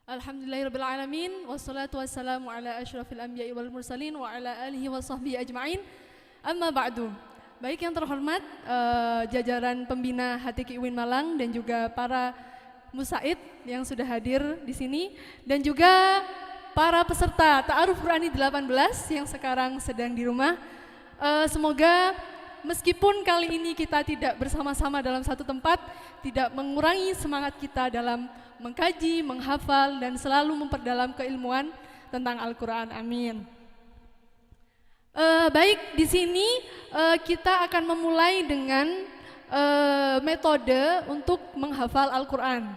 Alhamdulillahirabbil alamin wassalatu wassalamu ala asyrafil anbiya'i wal mursalin wa ala alihi wa sahbihi ajma'in. Amma ba'du. Baik yang terhormat jajaran pembina HTQ UIN Malang dan juga para musaid yang sudah hadir di sini dan juga para peserta Ta'aruf Qur'ani 18 yang sekarang sedang di rumah. Semoga meskipun kali ini kita tidak bersama-sama dalam satu tempat, tidak mengurangi semangat kita dalam mengkaji, menghafal, dan selalu memperdalam keilmuan tentang Al-Quran. Amin. Baik, di sini kita akan memulai dengan metode untuk menghafal Al-Quran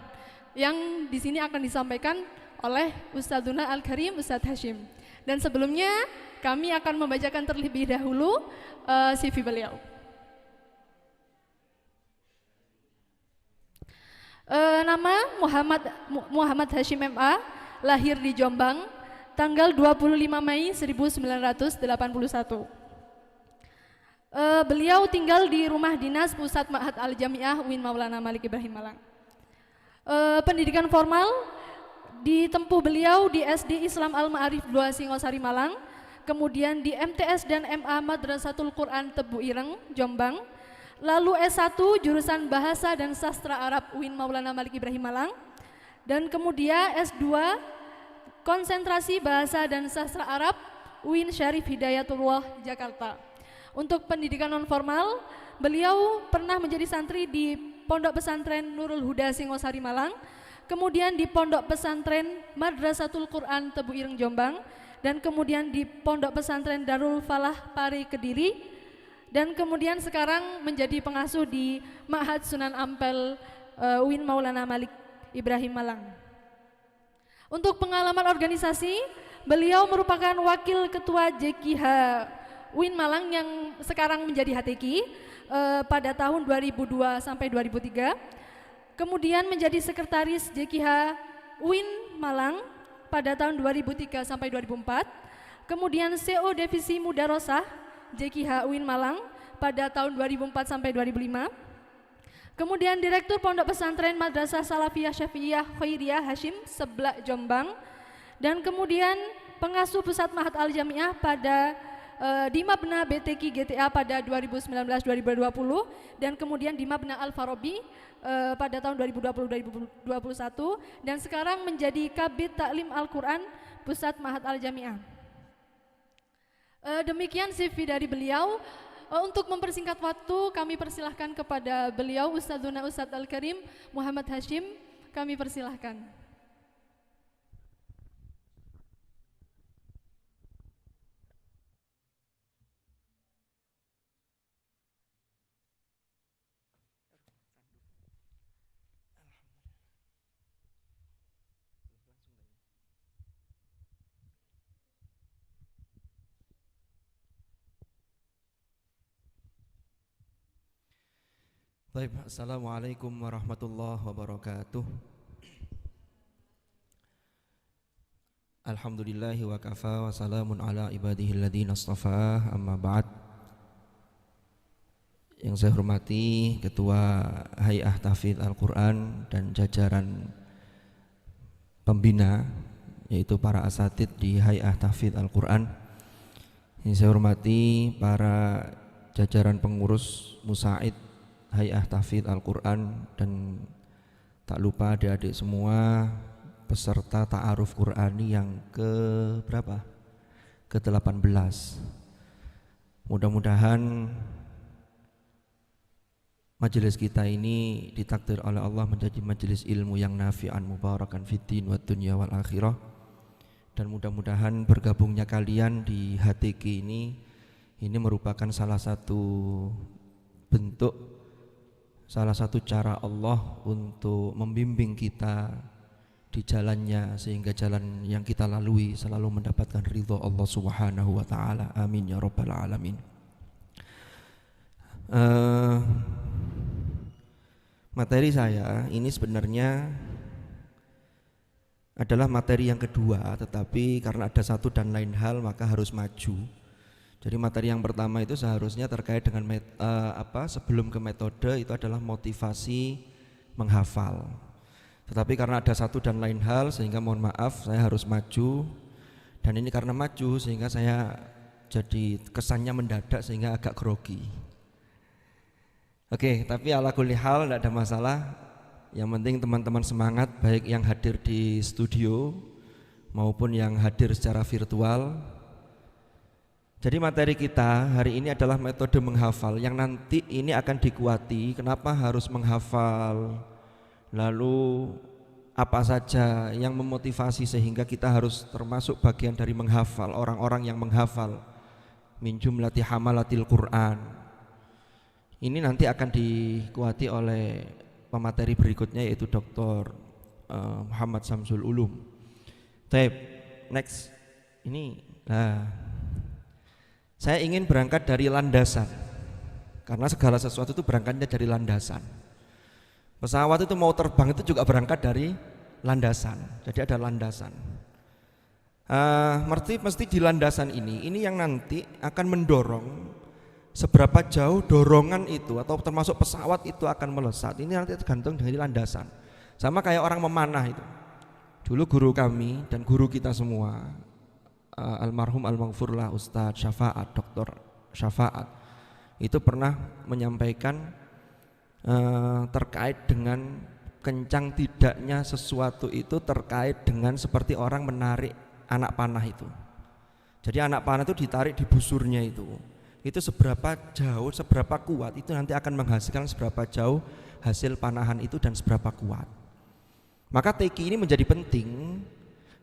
yang di sini akan disampaikan oleh Ustadzuna Al-Karim, Ustadz Hashim. Dan sebelumnya kami akan membacakan terlebih dahulu CV beliau. Nama Muhammad Hashim MA, lahir di Jombang, tanggal 25 Mei 1981. Beliau tinggal di rumah dinas Pusat Ma'had Al-Jami'ah UIN Maulana Malik Ibrahim Malang. Pendidikan formal ditempuh beliau di SD Islam Al-Ma'arif 2 Singosari Malang, kemudian di MTS dan MA Madrasatul Quran Tebu Ireng, Jombang. Lalu S1 jurusan Bahasa dan Sastra Arab UIN Maulana Malik Ibrahim Malang, dan kemudian S2 konsentrasi Bahasa dan Sastra Arab UIN Syarif Hidayatullah Jakarta. Untuk pendidikan non formal, beliau pernah menjadi santri di Pondok Pesantren Nurul Huda Singosari Malang, kemudian di Pondok Pesantren Madrasatul Quran Tebu Ireng Jombang, dan kemudian di Pondok Pesantren Darul Falah Pari Kediri, dan kemudian sekarang menjadi pengasuh di Ma'had Sunan Ampel UIN Maulana Malik Ibrahim Malang. Untuk pengalaman organisasi, beliau merupakan wakil ketua JKH UIN Malang yang sekarang menjadi HTQ pada tahun 2002 sampai 2003. Kemudian menjadi sekretaris JKH UIN Malang pada tahun 2003 sampai 2004. Kemudian CO Divisi Mudarosah JKH UIN Malang pada tahun 2004 sampai 2005. Kemudian Direktur Pondok Pesantren Madrasah Salafiyah Syafi'iyah Khairiyah Hashim Seblak Jombang, dan kemudian pengasuh Pusat Ma'had Al-Jami'ah pada di Mabna BTQ GTA pada 2019-2020, dan kemudian di Mabna Al-Farabi pada tahun 2020-2021, dan sekarang menjadi Kabid Taklim Al-Quran Pusat Ma'had Al-Jami'ah. Demikian CV dari beliau. Untuk mempersingkat waktu, kami persilahkan kepada beliau Ustadzuna Ustadz Al-Karim Muhammad Hashim. Kami persilahkan. Baik, assalamualaikum warahmatullahi wabarakatuh. Alhamdulillahi wa kafa wa salamun ala ibadihi alladhina astafa, amma ba'd. Yang saya hormati Ketua Hay'ah Tahfidz Al-Quran dan jajaran pembina, yaitu para asatidz di Hay'ah Tahfidz Al-Quran. Yang saya hormati para jajaran pengurus musaid Hay'ah Tahfidz Al-Quran, dan tak lupa adik-adik semua peserta Ta'aruf Qur'ani yang ke berapa? Ke-18. Mudah-mudahan majelis kita ini ditakdir oleh Allah menjadi majelis ilmu yang nafi'an mubarakan fiddin wa dunya wal akhirah, dan mudah-mudahan bergabungnya kalian di HTQ ini merupakan salah satu bentuk, salah satu cara Allah untuk membimbing kita di jalannya, sehingga jalan yang kita lalui selalu mendapatkan ridho Allah Subhanahu wa ta'ala. Amin ya rabbal alamin. Materi saya ini sebenarnya adalah materi yang kedua, tetapi karena ada satu dan lain hal maka harus maju. Jadi materi yang pertama itu seharusnya terkait dengan sebelum ke metode, itu adalah motivasi menghafal. Tetapi karena ada satu dan lain hal sehingga mohon maaf saya harus maju. Dan ini karena maju sehingga saya jadi kesannya mendadak sehingga agak grogi. Oke, tapi ala kulli hal tidak ada masalah. Yang penting teman-teman semangat, baik yang hadir di studio maupun yang hadir secara virtual. Jadi materi kita hari ini adalah metode menghafal yang nanti ini akan dikuati. Kenapa harus menghafal? Lalu apa saja yang memotivasi sehingga kita harus termasuk bagian dari menghafal, orang-orang yang menghafal min jumlati hamalatil Quran. Ini nanti akan dikuati oleh pemateri berikutnya yaitu Dr. Muhammad Samsul Ulum. Tape, next. Ini saya ingin berangkat dari landasan. Karena segala sesuatu itu berangkatnya dari landasan. Pesawat itu mau terbang itu juga berangkat dari landasan. Jadi ada landasan. Mesti di landasan ini yang nanti akan mendorong seberapa jauh dorongan itu atau termasuk pesawat itu akan melesat. Ini nanti tergantung dari landasan. Sama kayak orang memanah itu. Dulu guru kami dan guru kita semua, almarhum al-maghfurlah Ustadz Syafaat, Dr. Syafaat, itu pernah menyampaikan terkait dengan kencang tidaknya sesuatu itu terkait dengan seperti orang menarik anak panah itu. Jadi anak panah itu ditarik di busurnya itu seberapa jauh, seberapa kuat itu nanti akan menghasilkan seberapa jauh hasil panahan itu dan seberapa kuat. Maka TQ ini menjadi penting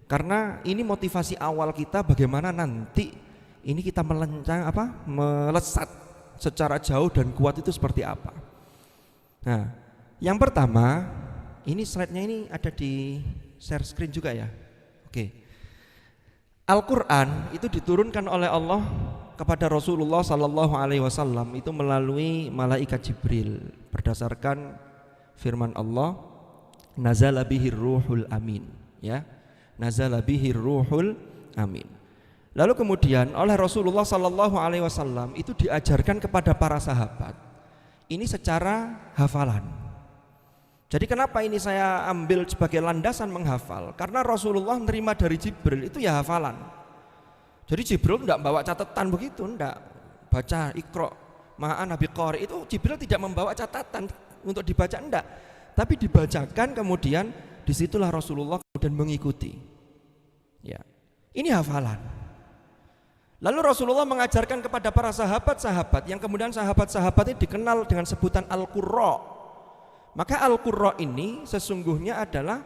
karena ini motivasi awal kita bagaimana nanti ini kita melesat secara jauh dan kuat itu seperti apa. Nah, yang pertama, ini slide-nya ini ada di share screen juga ya. Oke. Al-Qur'an itu diturunkan oleh Allah kepada Rasulullah sallallahu alaihi wasallam itu melalui malaikat Jibril berdasarkan firman Allah, nazala bihir ruhul amin, ya. Nazala bihir ruhul amin. Lalu kemudian oleh Rasulullah sallallahu alaihi wasallam itu diajarkan kepada para sahabat. Ini secara hafalan. Jadi kenapa ini saya ambil sebagai landasan menghafal? Karena Rasulullah menerima dari Jibril itu ya hafalan. Jadi Jibril tidak membawa catatan begitu, tidak baca Iqra ma'an nabi qari itu Jibril tidak membawa catatan untuk dibaca, enggak. Tapi dibacakan kemudian disitulah Rasulullah kemudian mengikuti. Ya, ini hafalan. Lalu Rasulullah mengajarkan kepada para sahabat-sahabat yang kemudian sahabat-sahabat ini dikenal dengan sebutan Al-Qurra. Maka Al-Qurra ini sesungguhnya adalah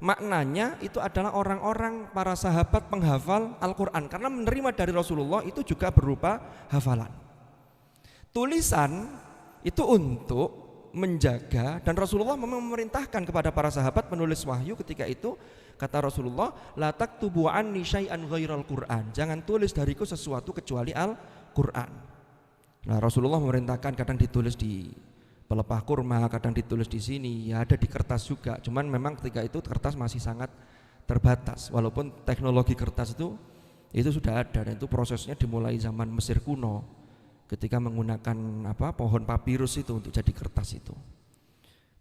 maknanya itu adalah orang-orang para sahabat penghafal Al-Quran karena menerima dari Rasulullah itu juga berupa hafalan. Tulisan itu untuk menjaga dan Rasulullah memang memerintahkan kepada para sahabat penulis wahyu ketika itu. Kata Rasulullah, la taktubu anni syai'an ghairal Qur'an. Jangan tulis dariku sesuatu kecuali Al-Qur'an. Nah, Rasulullah memerintahkan kadang ditulis di pelepah kurma, kadang ditulis di sini, ya ada di kertas juga. Cuman memang ketika itu kertas masih sangat terbatas. Walaupun teknologi kertas itu sudah ada dan itu prosesnya dimulai zaman Mesir kuno ketika menggunakan pohon papirus itu untuk jadi kertas itu.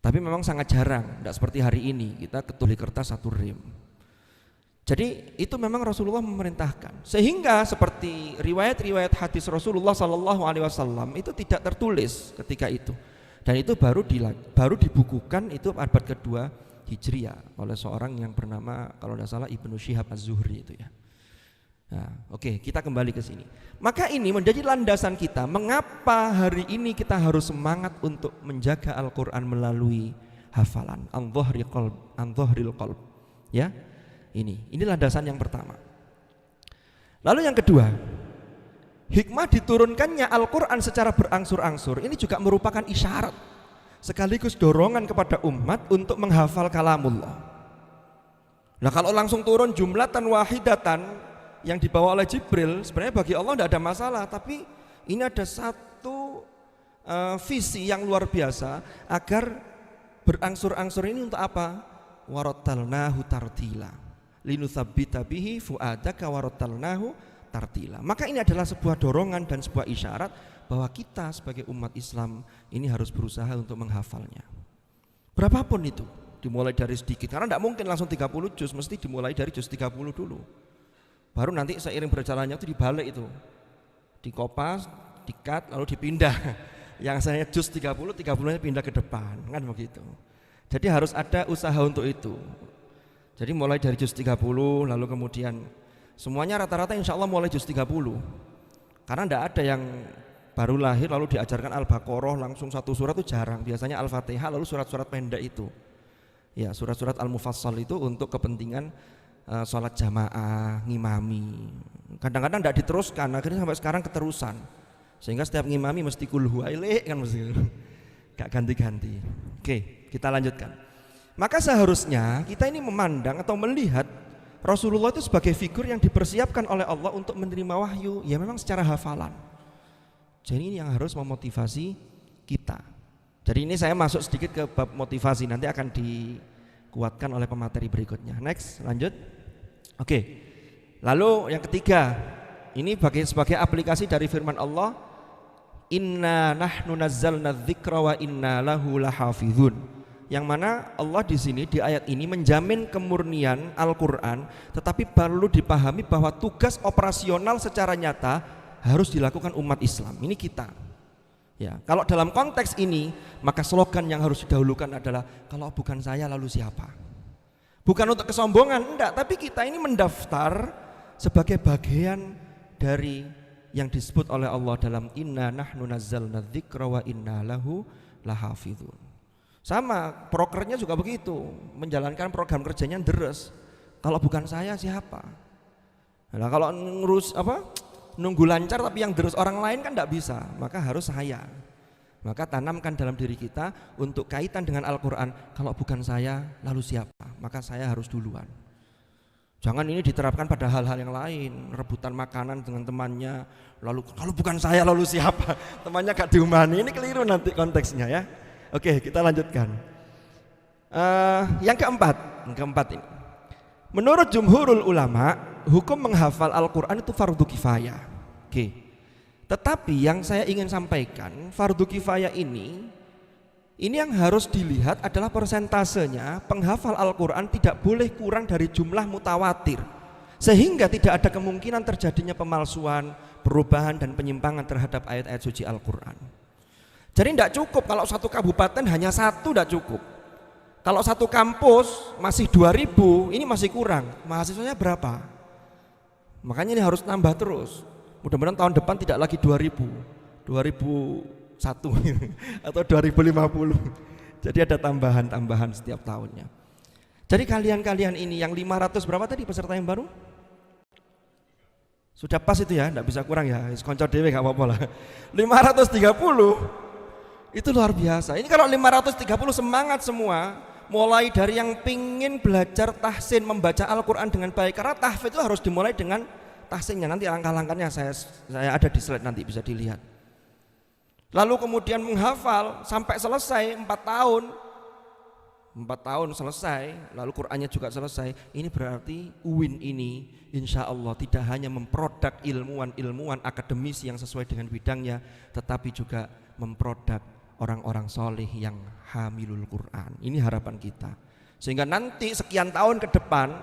Tapi memang sangat jarang, tidak seperti hari ini kita ketulis kertas satu rem. Jadi itu memang Rasulullah memerintahkan. Sehingga seperti riwayat-riwayat hadis Rasulullah Sallallahu Alaihi Wasallam itu tidak tertulis ketika itu. Dan itu baru dibukukan itu abad kedua Hijriah oleh seorang yang bernama kalau tidak salah Ibnu Syihab Az-Zuhri itu ya. Nah, oke, kita kembali ke sini. Maka ini menjadi landasan kita. Mengapa hari ini kita harus semangat untuk menjaga Al-Quran melalui hafalan? An-dhahril qalb. Ya, ini landasan yang pertama. Lalu yang kedua, hikmah diturunkannya Al-Quran secara berangsur-angsur. Ini juga merupakan isyarat sekaligus dorongan kepada umat untuk menghafal kalamullah. Nah, kalau langsung turun jumlatan wahidatan yang dibawa oleh Jibril, sebenarnya bagi Allah tidak ada masalah, tapi ini ada satu visi yang luar biasa agar berangsur-angsur ini untuk apa? Warattalnahu tartila linutsabbita bihi fuadaka warattalnahu tartila. Maka ini adalah sebuah dorongan dan sebuah isyarat bahwa kita sebagai umat Islam ini harus berusaha untuk menghafalnya. Berapapun itu. dimulai dari sedikit. Karena tidak mungkin langsung 30 juz, mesti dimulai dari juz 30 dulu. Baru nanti seiring berjalannya itu dibalik itu. Dikopas, dikat, lalu dipindah. Yang saya juz 30-nya pindah ke depan, kan begitu. Jadi harus ada usaha untuk itu. Jadi mulai dari juz 30, lalu kemudian semuanya rata-rata insya Allah mulai juz 30. Karena tidak ada yang baru lahir lalu diajarkan Al-Baqarah langsung satu surat itu jarang. Biasanya Al-Fatihah lalu surat-surat pendek itu. Ya, surat-surat Al-Mufassal itu untuk kepentingan sholat jamaah, ngimami. Kadang-kadang tidak diteruskan, akhirnya sampai sekarang keterusan. Sehingga setiap ngimami mesti kul huwa ilaik kan mesti. Gak ganti-ganti. Oke, kita lanjutkan. Maka seharusnya kita ini memandang atau melihat Rasulullah itu sebagai figur yang dipersiapkan oleh Allah untuk menerima wahyu. Ya memang secara hafalan. Jadi ini yang harus memotivasi kita. Jadi ini saya masuk sedikit ke bab motivasi, nanti akan dikuatkan oleh pemateri berikutnya. Next, lanjut. Oke. Lalu yang ketiga, ini sebagai aplikasi dari firman Allah, Inna nahnu nazzalna dzikra wa inna lahu lahafizun. Yang mana Allah di sini di ayat ini menjamin kemurnian Al-Qur'an, tetapi perlu dipahami bahwa tugas operasional secara nyata harus dilakukan umat Islam. Ini kita. Ya, kalau dalam konteks ini, maka slogan yang harus didahulukan adalah kalau bukan saya lalu siapa? Bukan untuk kesombongan, enggak, tapi kita ini mendaftar sebagai bagian dari yang disebut oleh Allah dalam inna nahnu nazzalna dzikra wa inna lahu lahafizun. Sama, prokernya juga begitu, menjalankan program kerjanya deres. Kalau bukan saya siapa? Nah, kalau nunggu lancar tapi yang terus orang lain kan tidak bisa, maka harus saya. Maka tanamkan dalam diri kita untuk kaitan dengan Al-Quran, kalau bukan saya lalu siapa, maka saya harus duluan. Jangan ini diterapkan pada hal-hal yang lain, rebutan makanan dengan temannya, lalu kalau bukan saya lalu siapa, temannya gak diumani, ini keliru nanti konteksnya ya. Oke, kita lanjutkan. Yang keempat ini, menurut jumhurul ulama, hukum menghafal Al-Quran itu fardu kifayah. Oke. Tetapi yang saya ingin sampaikan, fardu kifayah ini yang harus dilihat adalah persentasenya. Penghafal Al-Quran tidak boleh kurang dari jumlah mutawatir, sehingga tidak ada kemungkinan terjadinya pemalsuan, perubahan dan penyimpangan terhadap ayat-ayat suci Al-Quran. Jadi tidak cukup kalau satu kabupaten hanya satu, tidak cukup. Kalau satu kampus masih 2000, ini masih kurang. Mahasiswanya berapa? Makanya ini harus nambah terus. Mudah-mudahan tahun depan tidak lagi 2001 atau 2050. Jadi ada tambahan-tambahan setiap tahunnya. Jadi kalian-kalian ini yang 500 berapa tadi peserta yang baru? Sudah pas itu ya, enggak bisa kurang ya. Konco dewe enggak apa-apa lah. 530 itu luar biasa. Ini kalau 530 semangat semua. Mulai dari yang pingin belajar tahsin, membaca Al-Quran dengan baik. Karena tahfidz itu harus dimulai dengan tahsinnya. Nanti langkah-langkahnya saya ada di slide, nanti bisa dilihat. Lalu kemudian menghafal sampai selesai 4 tahun. 4 tahun selesai, lalu Qurannya juga selesai. Ini berarti UIN ini insya Allah tidak hanya memproduk ilmuwan-ilmuwan akademisi yang sesuai dengan bidangnya, tetapi juga memproduk orang-orang soleh yang hamilul Quran. Ini harapan kita. Sehingga nanti sekian tahun ke depan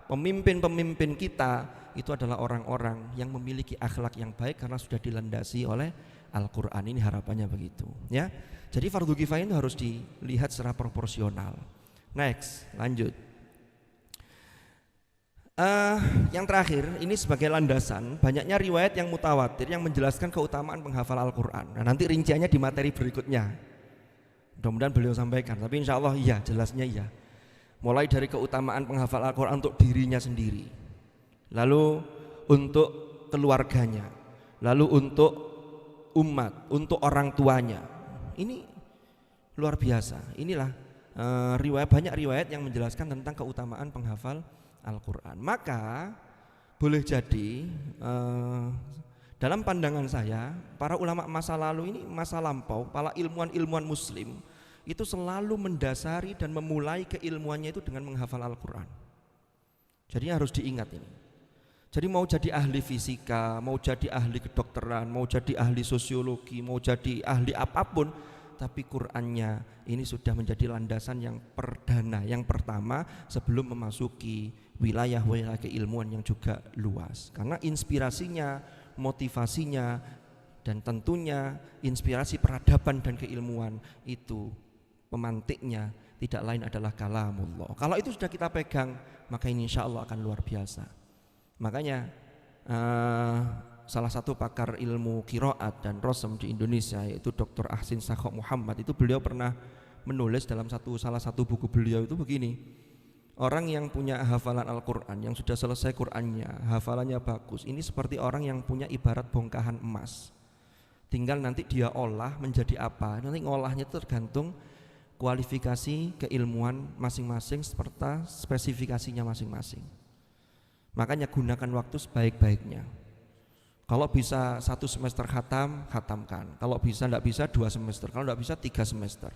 pemimpin-pemimpin kita itu adalah orang-orang yang memiliki akhlak yang baik karena sudah dilandasi oleh Al-Quran. Ini harapannya begitu ya. Jadi fardu kifayah itu harus dilihat secara proporsional. Next, lanjut. Yang terakhir, ini sebagai landasan, banyaknya riwayat yang mutawatir yang menjelaskan keutamaan penghafal Al-Quran. Nah, nanti rinciannya di materi berikutnya. Mudah-mudahan beliau sampaikan, tapi insya Allah iya, jelasnya iya. Mulai dari keutamaan penghafal Al-Quran untuk dirinya sendiri, lalu untuk keluarganya, lalu untuk umat, untuk orang tuanya. Ini luar biasa. Inilah banyak riwayat yang menjelaskan tentang keutamaan penghafal Al-Quran. Maka boleh jadi dalam pandangan saya, para ulama masa lalu ini, masa lampau, para ilmuwan-ilmuwan muslim itu selalu mendasari dan memulai keilmuannya itu dengan menghafal Al-Quran. Jadi harus diingat ini. Jadi mau jadi ahli fisika, mau jadi ahli kedokteran, mau jadi ahli sosiologi, mau jadi ahli apapun, tapi Qur'annya ini sudah menjadi landasan yang perdana, yang pertama sebelum memasuki wilayah-wilayah keilmuan yang juga luas. Karena inspirasinya, motivasinya, dan tentunya inspirasi peradaban dan keilmuan itu pemantiknya tidak lain adalah kalamullah. Kalau itu sudah kita pegang, maka ini insya Allah akan luar biasa. Makanya salah satu pakar ilmu qiraat dan rosem di Indonesia yaitu Dr. Ahsin Sakhok Muhammad, itu beliau pernah menulis dalam salah satu buku beliau itu begini, orang yang punya hafalan Al-Quran, yang sudah selesai Qurannya, hafalannya bagus, ini seperti orang yang punya ibarat bongkahan emas, tinggal nanti dia olah menjadi apa, nanti ngolahnya itu tergantung kualifikasi keilmuan masing-masing serta spesifikasinya masing-masing. Makanya gunakan waktu sebaik-baiknya. Kalau bisa 1 semester khatamkan. Kalau bisa tidak bisa 2 semester. Kalau tidak bisa 3 semester.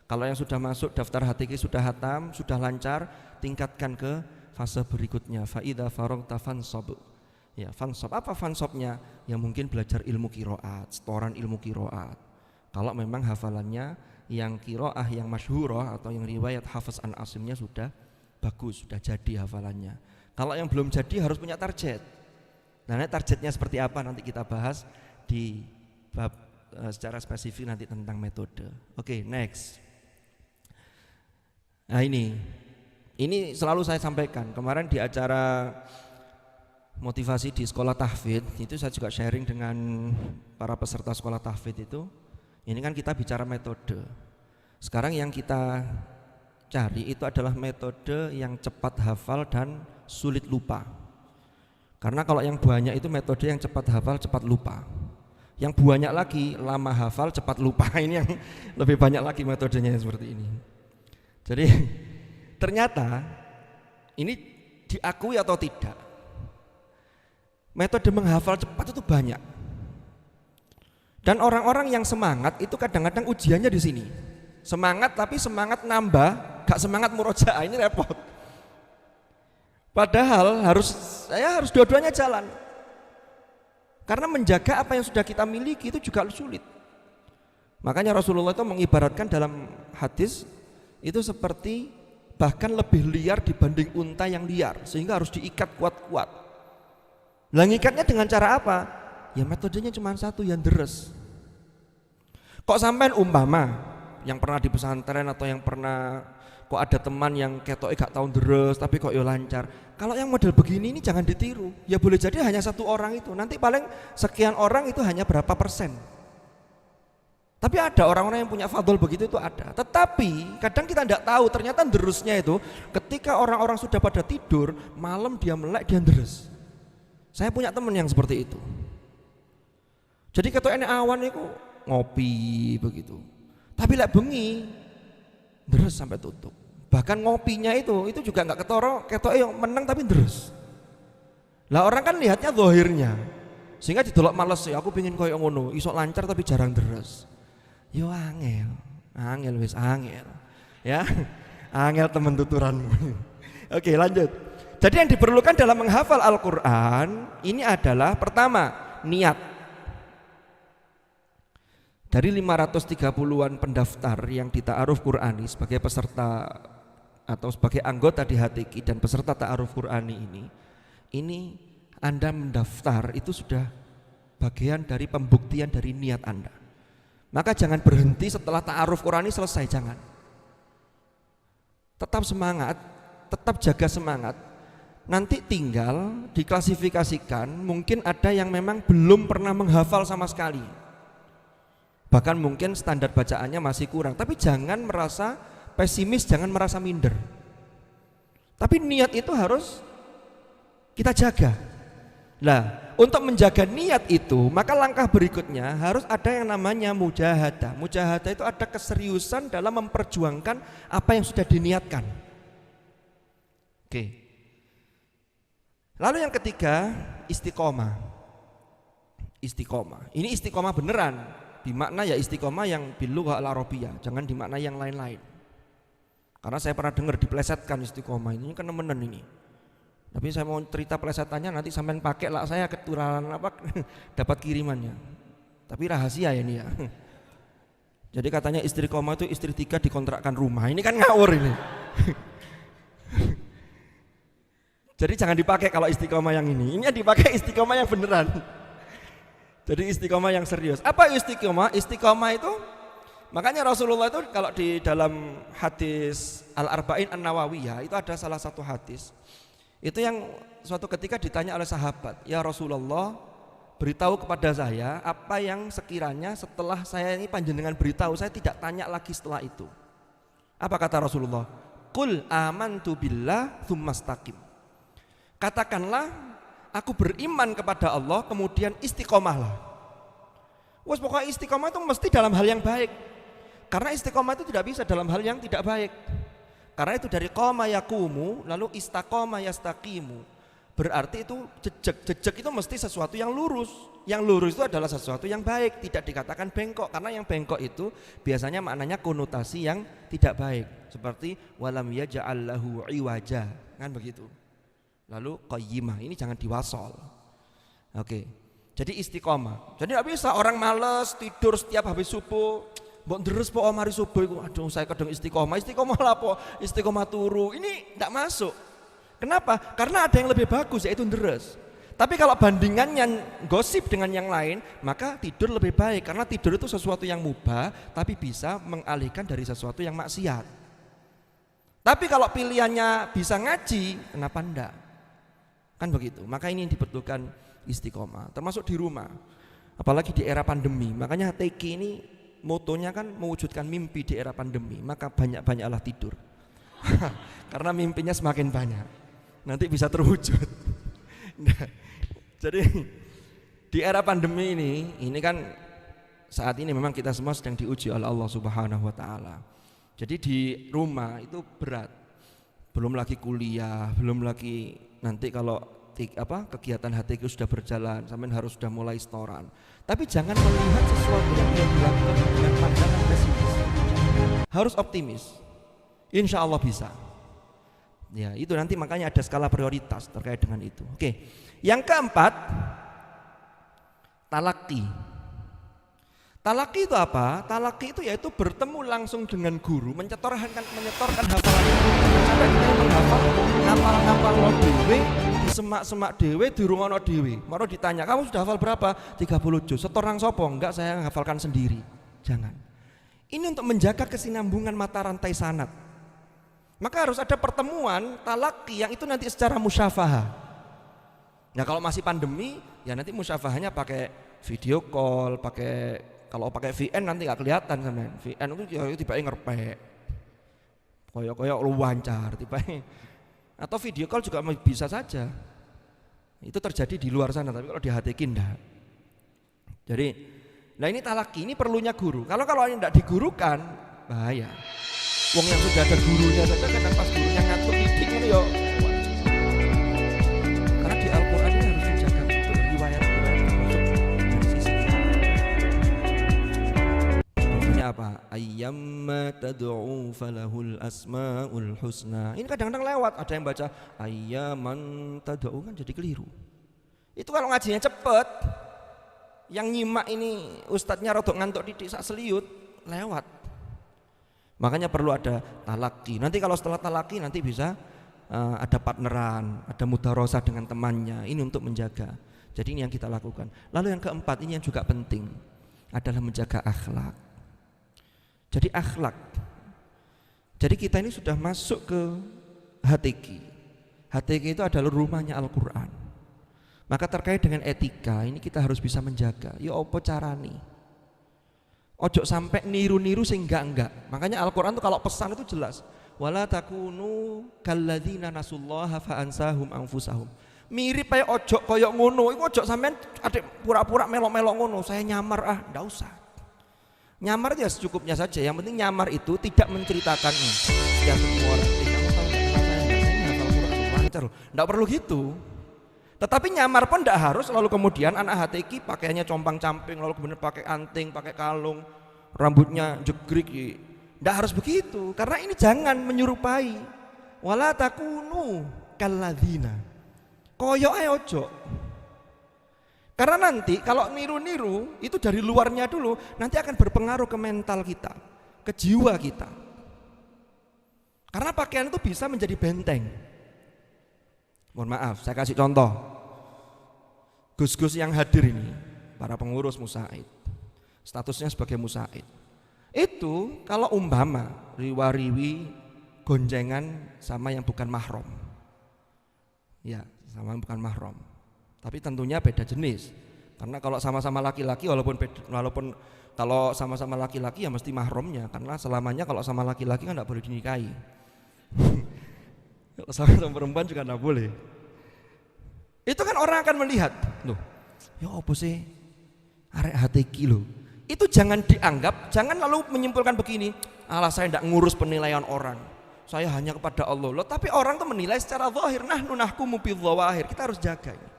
Kalau yang sudah masuk daftar HTQ sudah khatam, sudah lancar, tingkatkan ke fase berikutnya. Fa idza faragta fansob. Ya, fansob. Apa fansobnya? Ya mungkin belajar ilmu qiraat, setoran ilmu qiraat. Kalau memang hafalannya yang qiraah yang masyhurah atau yang riwayat Hafiz an Asimnya sudah bagus, sudah jadi hafalannya. Kalau yang belum jadi harus punya target. Nah, targetnya seperti apa nanti kita bahas di bab secara spesifik nanti tentang metode. Oke, next. Nah, ini selalu saya sampaikan. Kemarin di acara motivasi di sekolah tahfidz itu saya juga sharing dengan para peserta sekolah tahfidz itu. Ini kan kita bicara metode. Sekarang yang kita cari itu adalah metode yang cepat hafal dan sulit lupa. Karena kalau yang banyak itu metode yang cepat hafal, cepat lupa. Yang banyak lagi lama hafal, cepat lupa. Ini yang lebih banyak lagi metodenya seperti ini. Jadi ternyata ini diakui atau tidak, metode menghafal cepat itu banyak. Dan orang-orang yang semangat itu kadang-kadang ujiannya di sini. Semangat tapi semangat nambah, gak semangat murojaah, ini repot. Padahal harus dua-duanya jalan. Karena menjaga apa yang sudah kita miliki itu juga sulit. Makanya Rasulullah itu mengibaratkan dalam hadis itu seperti bahkan lebih liar dibanding unta yang liar, sehingga harus diikat kuat-kuat. Lah ngikatnya dengan cara apa? Ya metodenya cuma satu, yang deres. Kok sampean umpama yang pernah di pesantren atau yang pernah kok ada teman yang ketoke gak tahu deres tapi kok yo lancar. Kalau yang model begini ini jangan ditiru. Ya boleh jadi hanya 1 orang itu. Nanti paling sekian orang itu hanya berapa persen. Tapi ada orang-orang yang punya fadhol begitu itu ada. Tetapi kadang kita tidak tahu ternyata derusnya itu ketika orang-orang sudah pada tidur, malam dia melek dia deres. Saya punya teman yang seperti itu. Jadi ketokene awan itu ngopi begitu. Tapi lek bengi deres sampai tutup. Bahkan ngopinya itu juga nggak ketoro, ketoke yang menang tapi deres. Lah orang kan lihatnya zahirnya, sehingga didelok males ya aku pengin koyo ngono, iso lancar tapi jarang deres. Yo angel wis angel. Ya, angel temen tuturanmu. Oke, lanjut. Jadi yang diperlukan dalam menghafal Al-Qur'an ini adalah pertama, niat. Dari 530-an pendaftar yang di Ta'aruf Qur'ani sebagai peserta atau sebagai anggota di HTQ dan peserta Ta'aruf Qur'ani ini Anda mendaftar itu sudah bagian dari pembuktian dari niat Anda. Maka jangan berhenti setelah Ta'aruf Qur'ani selesai, jangan. Tetap semangat, tetap jaga semangat. Nanti tinggal diklasifikasikan, mungkin ada yang memang belum pernah menghafal sama sekali. Bahkan mungkin standar bacaannya masih kurang, tapi jangan merasa pesimis, jangan merasa minder. Tapi niat itu harus kita jaga. Nah, untuk menjaga niat itu, maka langkah berikutnya harus ada yang namanya mujahadah. Mujahadah itu ada keseriusan dalam memperjuangkan apa yang sudah diniatkan. Oke. Lalu yang ketiga, istiqomah. Istiqomah. Ini istiqomah beneran. Dimakna ya istiqomah yang bilughah al-arabiyah, jangan dimakna yang lain-lain. Karena saya pernah dengar diplesetkan istiqomah ini kan nemenan ini. Tapi saya mau cerita plesetannya nanti sampean pakai lah, saya ketularan apa dapat kirimannya. Tapi rahasia ya ini ya. Jadi katanya istiqomah itu istri 3 dikontrakkan rumah. Ini kan ngawur ini. Jadi jangan dipakai kalau istiqomah yang ini. Ini dipakai istiqomah yang beneran. Jadi istiqomah yang serius. Apa istiqomah? Istiqomah itu makanya Rasulullah itu kalau di dalam hadis Al-Arba'in An-Nawawiyah itu ada salah satu hadis. Itu yang suatu ketika ditanya oleh sahabat, "Ya Rasulullah, beritahu kepada saya apa yang sekiranya setelah saya ini panjenengan beritahu saya tidak tanya lagi setelah itu." Apa kata Rasulullah? "Qul amantu billah tsumastaqim." Katakanlah, aku beriman kepada Allah kemudian istiqomahlah. Wes pokoknya istiqomah itu mesti dalam hal yang baik. Karena istiqomah itu tidak bisa dalam hal yang tidak baik. Karena itu dari qoma yaqumu lalu istaqoma yastaqimu. Berarti itu jejak itu mesti sesuatu yang lurus. Yang lurus itu adalah sesuatu yang baik, tidak dikatakan bengkok. Karena yang bengkok itu biasanya maknanya konotasi yang tidak baik. Seperti walam yaj'al lahu iwaja, kan begitu. Lalu qayyimah, ini jangan diwasol. Oke. Jadi istiqomah. Jadi tidak bisa orang malas tidur setiap habis subuh. Mbok deres po mari subuh iku, aduh saya kadang istiqomah. Istiqomah lah po, istiqomah turu. Ini tidak masuk. Kenapa? Karena ada yang lebih bagus yaitu deres. Tapi kalau bandingannya gosip dengan yang lain, maka tidur lebih baik karena tidur itu sesuatu yang mubah tapi bisa mengalihkan dari sesuatu yang maksiat. Tapi kalau pilihannya bisa ngaji, kenapa enggak? Kan begitu. Maka ini yang dibutuhkan istiqomah, termasuk di rumah. Apalagi di era pandemi. Makanya HTQ ini motonya kan mewujudkan mimpi di era pandemi. Maka banyak-banyaklah tidur. Karena mimpinya semakin banyak. Nanti bisa terwujud. Nah, jadi di era pandemi ini kan saat ini memang kita semua sedang diuji oleh Allah Subhanahu wa taala. Jadi di rumah itu berat. Belum lagi kuliah, belum lagi nanti kalau kegiatan HTQ sudah berjalan, sampai harus sudah mulai setoran. Tapi jangan melihat sesuatu yang dilakukan dengan pandangan pesimis. Harus optimis. Insya Allah bisa. Ya, itu nanti makanya ada skala prioritas terkait dengan itu. Oke. Yang keempat, talaki. Talaki itu apa? Talaki itu yaitu bertemu langsung dengan guru, menyetorkan hafalan itu sampai kita menghafal dhewe, di semak-semak dhewe, di rungono dhewe. Maro ditanya, "Kamu sudah hafal berapa?" 30 juz. Setor nang sapa? Enggak, saya hafalkan sendiri. Jangan. Ini untuk menjaga kesinambungan mata rantai sanad. Maka harus ada pertemuan talaki yang itu nanti secara musyafahah. Nah, kalau masih pandemi, ya nanti musyafahahnya pakai video call, kalau pakai VN nanti nggak kelihatan sampean. VN itu tiba-tiba ngerpek, koyok luwancar, tiba-tiba. Atau video call juga bisa saja. Itu terjadi di luar sana, tapi kalau di HTQ enggak. Jadi, nah ini talaki, ini perlunya guru. Kalau ini enggak digurukan, bahaya. Wong yang sudah ada gurunya saja kan pas gurunya ngantuk titik itu ya. Karena di Al-Quran ini harus dijaga betul riwayat-riwayat dari sisi kita. Maksudnya apa? Ayyamma tad'u falahul asmaul husna. Ini kadang-kadang lewat, ada yang baca ayyaman tad'u kan jadi keliru. Itu kalau ngajinya cepet, yang nyimak ini ustadznya rodok ngantuk titik sak seliut lewat. Makanya perlu ada talaki. Nanti kalau setelah talaki nanti bisa ada partneran, ada mudarosah dengan temannya. Ini untuk menjaga. Jadi ini yang kita lakukan. Lalu yang keempat, ini yang juga penting, adalah menjaga akhlak. Jadi akhlak. Jadi kita ini sudah masuk ke HTQ. HTQ itu adalah rumahnya Al-Quran. Maka terkait dengan etika ini kita harus bisa menjaga. Ya apa carane? Ojo sampai niru-niru sing enggak. Makanya Al-Quran itu kalau pesan itu jelas. Wala takunu kalladzina nasullaha fa ansahum anfusahum. Mirip kayak ojo koyok ngono. Iku ojo sampean adek pura-pura melok-melok ngono. Saya nyamar enggak usah. Nyamar ya secukupnya saja. Yang penting nyamar itu tidak menceritakan setiap orang. Kamu tahu enggak saya hafal Quran lancar loh. Enggak perlu gitu. Tetapi nyamar pun tidak harus lalu kemudian anak HTQ pakaiannya compang-camping, lalu kemudian pakai anting, pakai kalung, rambutnya jegrik. Tidak harus begitu, karena ini jangan menyerupai. Wala takunu kalladzina. Koyok ae ojo. Karena nanti kalau niru-niru itu dari luarnya dulu, nanti akan berpengaruh ke mental kita, ke jiwa kita. Karena pakaian itu bisa menjadi benteng. Mohon maaf, saya kasih contoh. Gus-gus yang hadir ini, para pengurus musaid, statusnya sebagai musaid. Itu kalau umpama riwa-riwi goncengan sama yang bukan mahram. Ya, sama yang bukan mahram. Tapi tentunya beda jenis. Karena kalau sama-sama laki-laki walaupun kalau sama-sama laki-laki ya mesti mahramnya, karena selamanya kalau sama laki-laki kan enggak boleh dinikahi. Kalau sama perempuan juga enggak boleh. Itu kan orang akan melihat, loh, ya apa sih arek HTQ loh. Itu jangan dianggap, jangan lalu menyimpulkan begini, alah saya enggak ngurus penilaian orang. Saya hanya kepada Allah. Loh, tapi orang tuh menilai secara zahir, nahnu nahkumu bidzawahir. Kita harus jaga ini.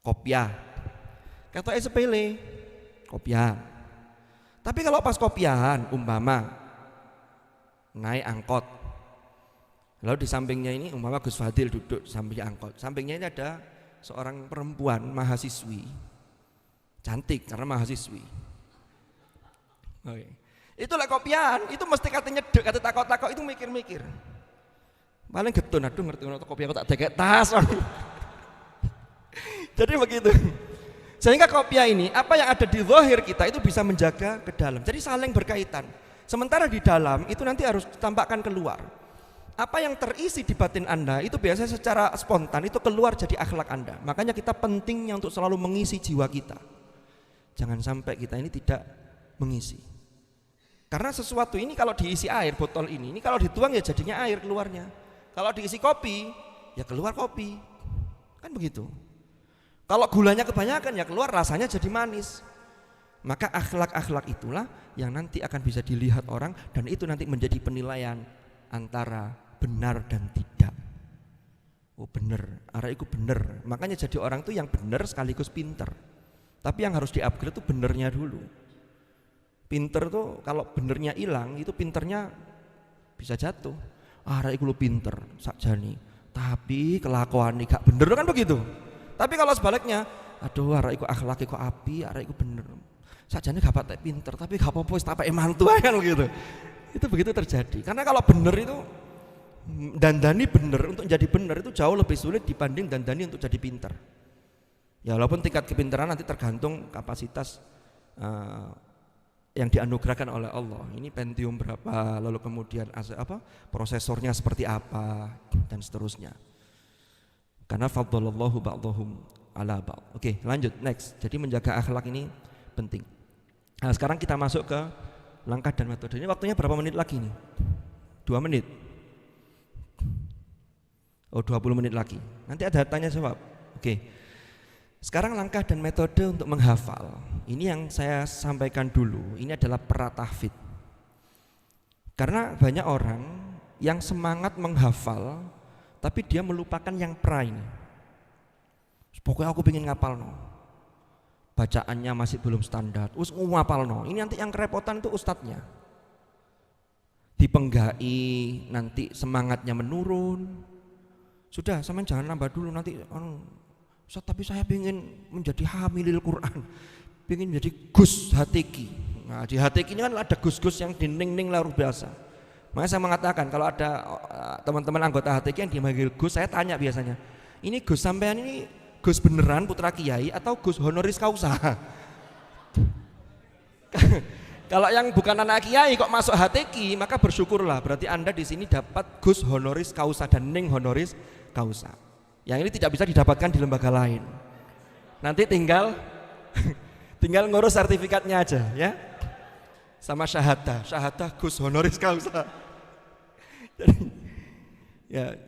Kopiah, katanya sepele, kopiah. Tapi kalau pas kopiahan, umpama naik angkot, lalu di sampingnya ini umpama Gus Fadil duduk samping angkot, sampingnya ini ada seorang perempuan mahasiswi, cantik karena mahasiswi. Oke. Itu lah kopiahan, itu mesti katanya nyedek, kata takut-takut itu mikir-mikir. Paling getun, aduh ngerti kopiah aku tak deket tas. Jadi begitu. Sehingga kopiah ini, apa yang ada di zahir kita itu bisa menjaga ke dalam. Jadi saling berkaitan. Sementara di dalam itu nanti harus ditampakkan keluar. Apa yang terisi di batin Anda itu biasanya secara spontan itu keluar jadi akhlak Anda. Makanya kita pentingnya untuk selalu mengisi jiwa kita. Jangan sampai kita ini tidak mengisi. Karena sesuatu ini kalau diisi air, botol ini kalau dituang ya jadinya air keluarnya. Kalau diisi kopi, ya keluar kopi. Kan begitu. Kalau gulanya kebanyakan ya keluar rasanya jadi manis. Maka akhlak-akhlak itulah yang nanti akan bisa dilihat orang, dan itu nanti menjadi penilaian antara benar dan tidak. Oh benar, arah itu benar. Makanya jadi orang tuh yang benar sekaligus pinter. Tapi yang harus di-upgrade tuh benernya dulu. Pinter tuh kalau benernya hilang itu pinternya bisa jatuh. Arah itu lu pinter sakjani, tapi kelakuan ini gak bener kan begitu. Tapi kalau sebaliknya, aduh arek iku akhlak iku api, arek iku bener. Sajane gak patek pinter, tapi gak apa-apa wis tak pake mantu ae kan begitu. Itu begitu terjadi. Karena kalau bener itu dandani bener, untuk jadi bener itu jauh lebih sulit dibanding dandani untuk jadi pinter. Ya walaupun tingkat kepintaran nanti tergantung kapasitas yang dianugerahkan oleh Allah. Ini Pentium berapa, lalu kemudian prosesornya seperti apa dan seterusnya. Karena faddalallahu ba'dahum ala ba'd. Oke, lanjut next. Jadi menjaga akhlak ini penting. Nah, sekarang kita masuk ke langkah dan metode. Ini waktunya berapa menit lagi nih? 2 menit. Oh, 20 menit lagi. Nanti ada tanya jawab. Oke. Sekarang langkah dan metode untuk menghafal. Ini yang saya sampaikan dulu. Ini adalah pratahfidz. Karena banyak orang yang semangat menghafal tapi dia melupakan yang pra ini. Pokoknya aku pengen ngapal no. Bacaannya masih belum standar. Ngapal no. Ini nanti yang kerepotan itu ustadznya. Dipenggai, nanti semangatnya menurun. Sudah, sama jangan nambah dulu nanti. Ustadz, tapi saya pengen menjadi hamilil Quran, pengen menjadi Gus HTQ. Nah di HTQ ini kan ada gus-gus yang dining-ning luar biasa. Makanya saya mengatakan kalau ada teman-teman anggota HTQ yang dipanggil Gus, saya tanya biasanya, ini Gus sampean ini Gus beneran putra kiai atau Gus honoris causa? Kalau yang bukan anak kiai kok masuk HTQ, maka bersyukurlah, berarti Anda di sini dapat Gus honoris causa dan Ning honoris causa. Yang ini tidak bisa didapatkan di lembaga lain. Nanti tinggal ngurus sertifikatnya aja ya. Sama syahadah Gus honoris causa.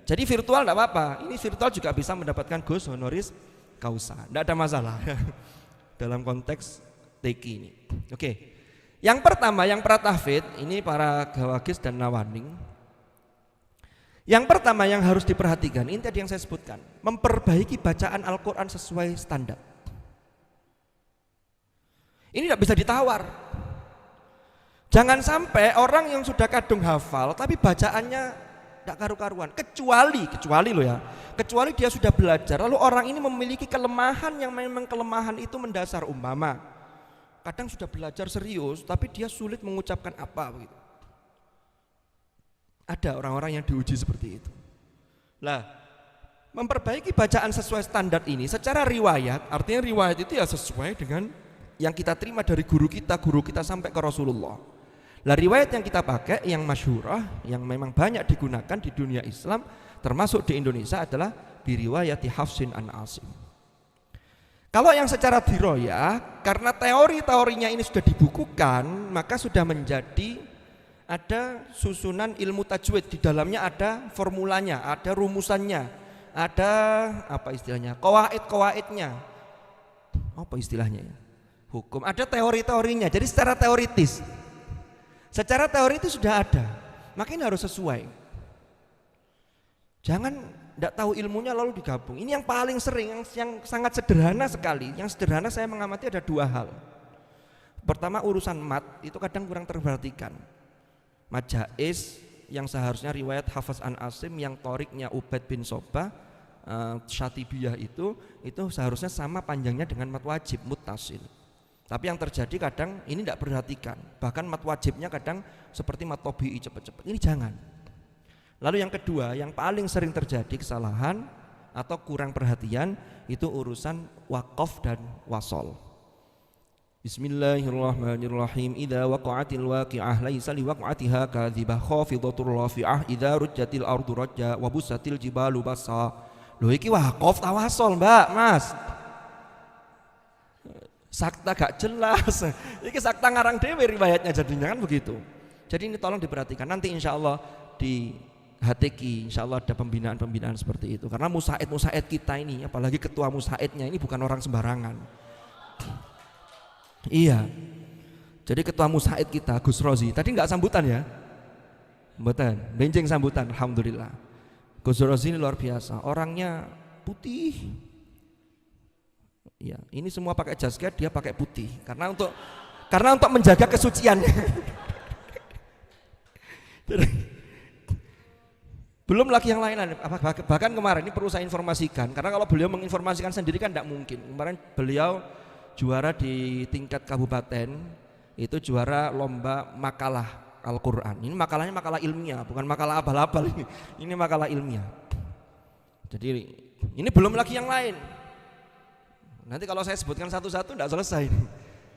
Jadi virtual enggak apa-apa. Ini virtual juga bisa mendapatkan Gus honoris causa. Enggak ada masalah dalam konteks TQ ini. Oke. Yang pertama, yang pratahfidz ini para gawagis dan nawaning. Yang pertama yang harus diperhatikan, ini tadi yang saya sebutkan, memperbaiki bacaan Al-Quran sesuai standar. Ini tidak bisa ditawar. Jangan sampai orang yang sudah kadung hafal tapi bacaannya tidak karu-karuan. Kecuali loh ya, kecuali dia sudah belajar, lalu orang ini memiliki kelemahan yang memang kelemahan itu mendasar. Umpama kadang sudah belajar serius tapi dia sulit mengucapkan apa begitu. Ada orang-orang yang diuji seperti itu. Lah, memperbaiki bacaan sesuai standar ini secara riwayat, artinya riwayat itu ya sesuai dengan yang kita terima dari guru kita sampai ke Rasulullah. Lah riwayat yang kita pakai, yang masyhurah, yang memang banyak digunakan di dunia Islam, termasuk di Indonesia adalah biriwayati Hafsin an Asim. Kalau yang secara diroyah, karena teori-teorinya ini sudah dibukukan, maka sudah menjadi ada susunan ilmu tajwid, di dalamnya ada formulanya, ada rumusannya, ada apa istilahnya, qawaid-qawaidnya, apa istilahnya ya, hukum, ada teori-teorinya. Jadi secara teoritis sudah ada, makanya harus sesuai. Jangan tidak tahu ilmunya lalu digabung. Ini yang paling sering, yang sangat sederhana sekali. Yang sederhana saya mengamati ada dua hal. Pertama, urusan mat itu kadang kurang terperhatikan. Mat jaiz yang seharusnya riwayat Hafs an Asim, yang toriknya Ubaid bin Sobah, Syatibiyah itu seharusnya sama panjangnya dengan mat wajib muttasil. Tapi yang terjadi kadang ini tidak perhatikan, bahkan mat wajibnya kadang seperti mat tobi'i cepat-cepat. Ini jangan. Lalu yang kedua, yang paling sering terjadi kesalahan atau kurang perhatian itu urusan waqaf dan wasol. Bismillahirrahmanirrahim. Idza waqa'atil waqi'ah laisa liwaq'atiha kadhibah khafidatur rafi'ah idza rujjatil ardu rajja wa bussatil jibalu bassa. Loh iki waqaf ta wasol, Mbak, Mas? Sakta gak jelas. Ini sakta ngarang dewe riwayatnya jadinya kan begitu. Jadi ini tolong diperhatikan. Nanti insya Allah di HTQ insya Allah ada pembinaan-pembinaan seperti itu. Karena musaid kita ini, apalagi ketua musaidnya ini bukan orang sembarangan. Iya. Jadi ketua musaid kita Gus Rozi tadi nggak sambutan ya? Mboten, benjing sambutan. Alhamdulillah. Gus Rozi ini luar biasa. Orangnya putih. Ya, ini semua pakai jasket, dia pakai putih karena untuk menjaga kesucian. Belum lagi yang lain, bahkan kemarin ini perlu saya informasikan, karena kalau beliau menginformasikan sendiri kan tidak mungkin. Kemarin beliau juara di tingkat kabupaten, itu juara lomba makalah Al-Quran. Ini makalahnya makalah ilmiah, bukan makalah abal-abal ini. Ini makalah ilmiah. Jadi ini belum lagi yang lain. Nanti kalau saya sebutkan satu-satu tidak selesai.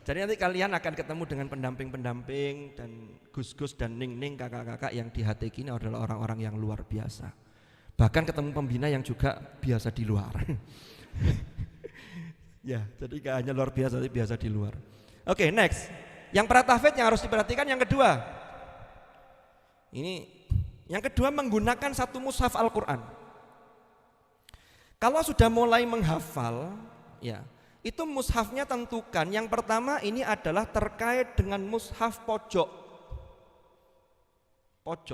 Jadi nanti kalian akan ketemu dengan pendamping-pendamping dan gus-gus dan ning-ning, kakak-kakak yang di HTQ ini adalah orang-orang yang luar biasa. Bahkan ketemu pembina yang juga biasa di luar. Ya, jadi gak hanya luar biasa, tapi biasa di luar. Oke, next. Yang pratafid yang harus diperhatikan yang kedua. Ini yang kedua, menggunakan satu mushaf Al-Quran. Kalau sudah mulai menghafal, ya, itu mushafnya tentukan. Yang pertama ini adalah terkait dengan mushaf pojok.